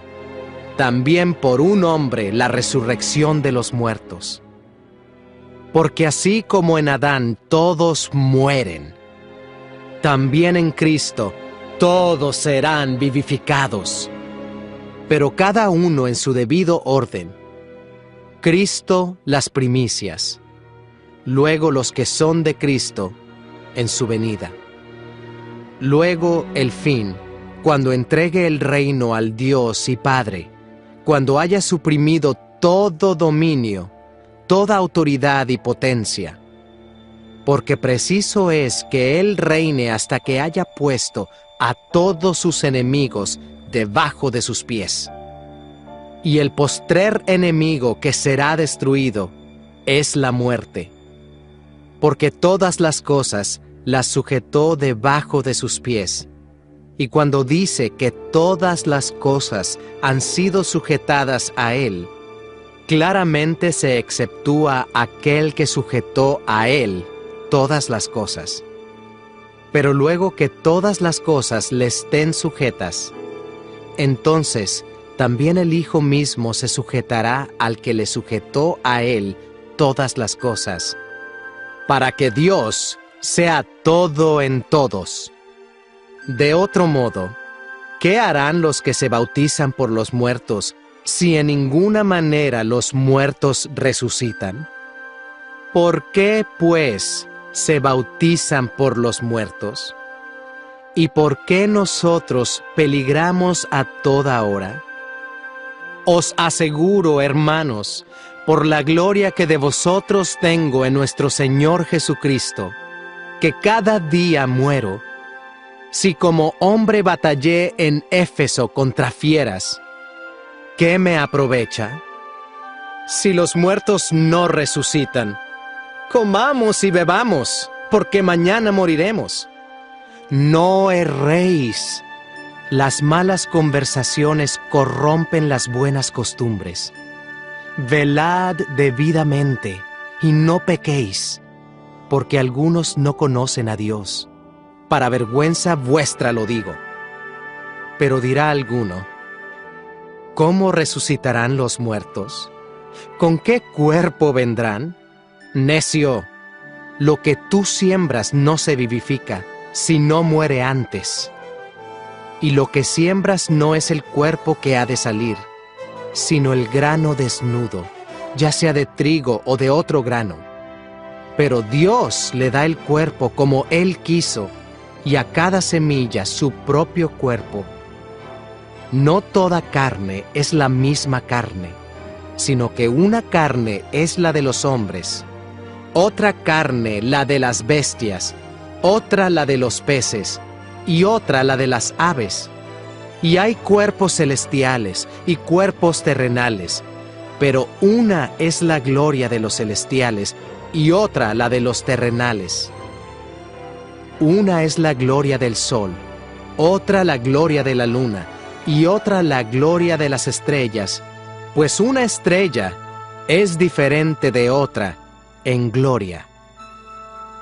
también por un hombre la resurrección de los muertos. Porque así como en Adán todos mueren, también en Cristo todos serán vivificados, pero cada uno en su debido orden. Cristo las primicias, luego los que son de Cristo en su venida. Luego el fin, cuando entregue el reino al Dios y Padre, cuando haya suprimido todo dominio, toda autoridad y potencia. Porque preciso es que Él reine hasta que haya puesto a todos sus enemigos debajo de sus pies. Y el postrer enemigo que será destruido es la muerte. Porque todas las cosas las sujetó debajo de sus pies. Y cuando dice que todas las cosas han sido sujetadas a Él, claramente se exceptúa aquel que sujetó a Él todas las cosas. Pero luego que todas las cosas le estén sujetas, entonces también el Hijo mismo se sujetará al que le sujetó a Él todas las cosas, para que Dios sea todo en todos. De otro modo, ¿qué harán los que se bautizan por los muertos si en ninguna manera los muertos resucitan? ¿Por qué, pues, se bautizan por los muertos? ¿Y por qué nosotros peligramos a toda hora? Os aseguro, hermanos, por la gloria que de vosotros tengo en nuestro Señor Jesucristo, que cada día muero. Si como hombre batallé en Éfeso contra fieras, ¿qué me aprovecha? Si los muertos no resucitan, comamos y bebamos, porque mañana moriremos. No erréis. Las malas conversaciones corrompen las buenas costumbres. Velad debidamente y no pequéis, porque algunos no conocen a Dios. Para vergüenza vuestra lo digo. Pero dirá alguno: ¿cómo resucitarán los muertos? ¿Con qué cuerpo vendrán? Necio, lo que tú siembras no se vivifica, si no muere antes. Y lo que siembras no es el cuerpo que ha de salir, sino el grano desnudo, ya sea de trigo o de otro grano. Pero Dios le da el cuerpo como Él quiso, y a cada semilla su propio cuerpo. No toda carne es la misma carne, sino que una carne es la de los hombres, otra carne la de las bestias, otra la de los peces, y otra la de las aves. Y hay cuerpos celestiales y cuerpos terrenales, pero una es la gloria de los celestiales y otra la de los terrenales. Una es la gloria del sol, otra la gloria de la luna, y otra la gloria de las estrellas, pues una estrella es diferente de otra en gloria.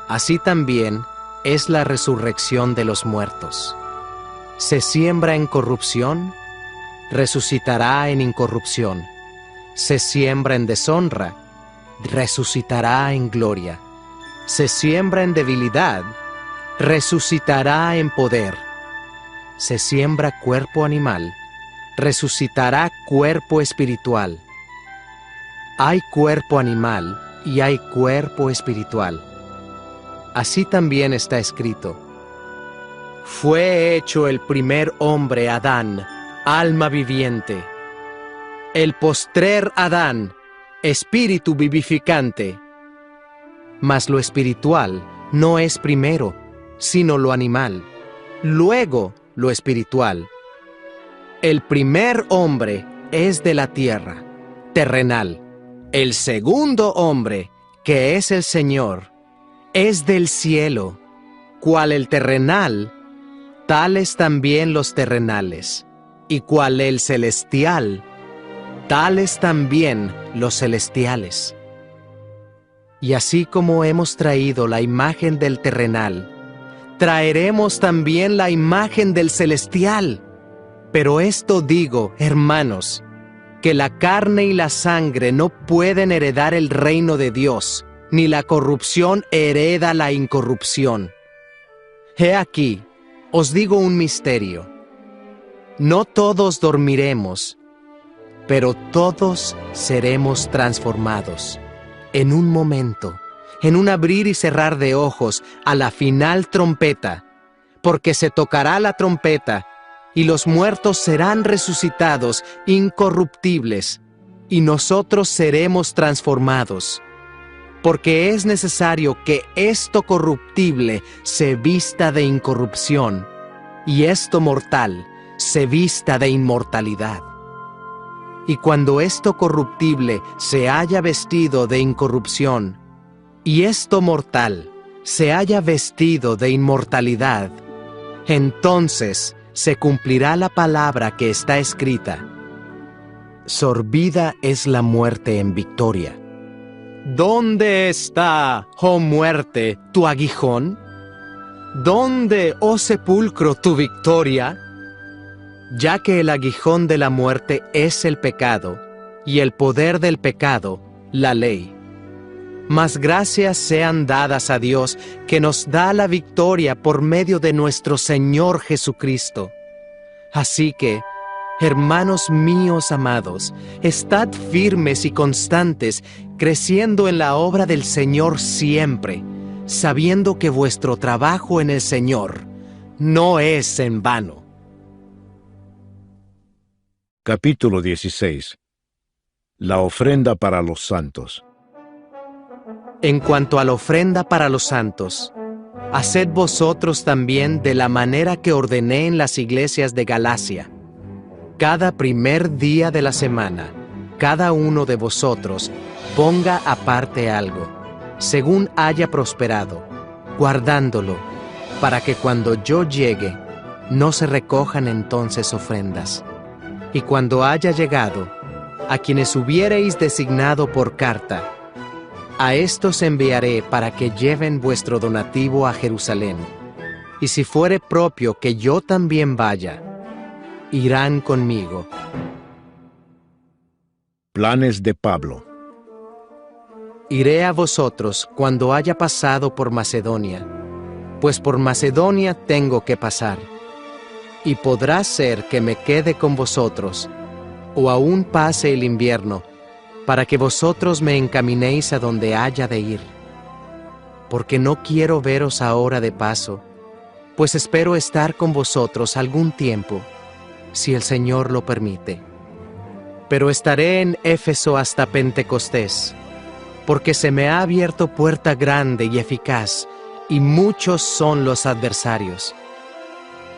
Así también es la resurrección de los muertos. Se siembra en corrupción, resucitará en incorrupción. Se siembra en deshonra, resucitará en gloria. Se siembra en debilidad, resucitará en poder. Se siembra cuerpo animal, resucitará cuerpo espiritual. Hay cuerpo animal y hay cuerpo espiritual. Así también está escrito: fue hecho el primer hombre, Adán, alma viviente. El postrer Adán, espíritu vivificante. Mas lo espiritual no es primero, sino lo animal, luego lo espiritual. El primer hombre es de la tierra, terrenal. El segundo hombre, que es el Señor, es del cielo. Cual el terrenal, tales también los terrenales, y cual el celestial, tales también los celestiales. Y así como hemos traído la imagen del terrenal, traeremos también la imagen del celestial. Pero esto digo, hermanos, que la carne y la sangre no pueden heredar el reino de Dios, ni la corrupción hereda la incorrupción. He aquí, os digo un misterio. No todos dormiremos, pero todos seremos transformados. En un momento, en un abrir y cerrar de ojos, a la final trompeta, porque se tocará la trompeta, y los muertos serán resucitados incorruptibles, y nosotros seremos transformados. Porque es necesario que esto corruptible se vista de incorrupción, y esto mortal se vista de inmortalidad. Y cuando esto corruptible se haya vestido de incorrupción, y esto mortal se haya vestido de inmortalidad, entonces se cumplirá la palabra que está escrita: sorbida es la muerte en victoria. ¿Dónde está, oh muerte, tu aguijón? ¿Dónde, oh sepulcro, tu victoria? Ya que el aguijón de la muerte es el pecado, y el poder del pecado, la ley. Mas gracias sean dadas a Dios, que nos da la victoria por medio de nuestro Señor Jesucristo. Así que, hermanos míos amados, estad firmes y constantes, creciendo en la obra del Señor siempre, sabiendo que vuestro trabajo en el Señor no es en vano. Capítulo 16. La ofrenda para los santos. En cuanto a la ofrenda para los santos, haced vosotros también de la manera que ordené en las iglesias de Galacia. Cada primer día de la semana, cada uno de vosotros ponga aparte algo, según haya prosperado, guardándolo, para que cuando yo llegue, no se recojan entonces ofrendas. Y cuando haya llegado, a quienes hubiereis designado por carta, a estos enviaré para que lleven vuestro donativo a Jerusalén. Y si fuere propio que yo también vaya, irán conmigo. Planes de Pablo. Iré a vosotros cuando haya pasado por Macedonia, pues por Macedonia tengo que pasar. Y podrá ser que me quede con vosotros, o aún pase el invierno, para que vosotros me encaminéis a donde haya de ir. Porque no quiero veros ahora de paso, pues espero estar con vosotros algún tiempo, si el Señor lo permite. Pero estaré en Éfeso hasta Pentecostés, porque se me ha abierto puerta grande y eficaz, y muchos son los adversarios.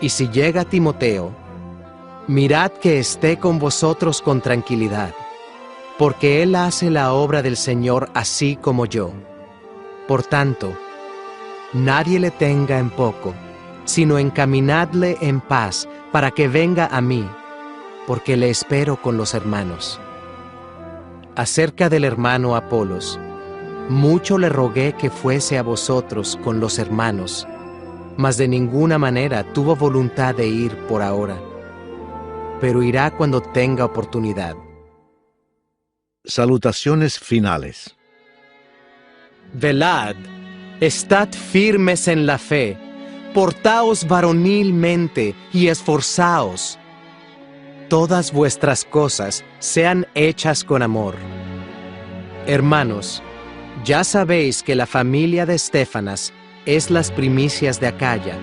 Y si llega Timoteo, mirad que esté con vosotros con tranquilidad, porque él hace la obra del Señor así como yo. Por tanto, nadie le tenga en poco, sino encaminadle en paz para que venga a mí, porque le espero con los hermanos. Acerca del hermano Apolos, mucho le rogué que fuese a vosotros con los hermanos, mas de ninguna manera tuvo voluntad de ir por ahora, pero irá cuando tenga oportunidad. Salutaciones finales. Velad, estad firmes en la fe, portaos varonilmente y esforzaos. Todas vuestras cosas sean hechas con amor. Hermanos, ya sabéis que la familia de Estéfanas es las primicias de Acaya,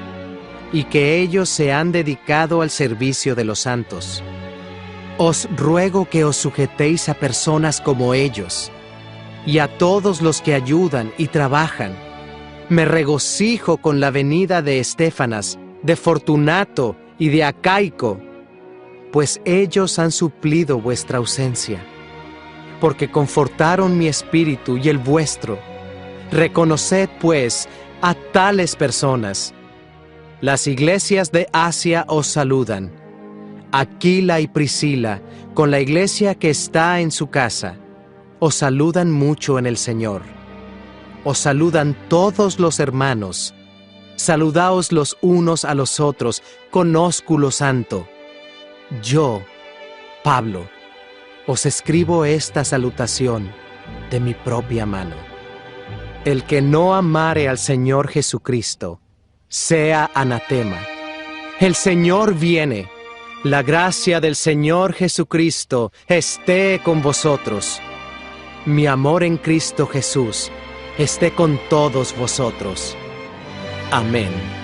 y que ellos se han dedicado al servicio de los santos. Os ruego que os sujetéis a personas como ellos, y a todos los que ayudan y trabajan. Me regocijo con la venida de Estéfanas, de Fortunato y de Acaico, pues ellos han suplido vuestra ausencia, porque confortaron mi espíritu y el vuestro. Reconoced, pues, a tales personas. Las iglesias de Asia os saludan. Aquila y Priscila, con la iglesia que está en su casa, os saludan mucho en el Señor. os saludan todos los hermanos. Saludaos los unos a los otros con ósculo santo. Yo, Pablo, os escribo esta salutación de mi propia mano. El que no amare al Señor Jesucristo, sea anatema. El Señor viene. La gracia del Señor Jesucristo esté con vosotros. Mi amor en Cristo Jesús esté con todos vosotros. Amén.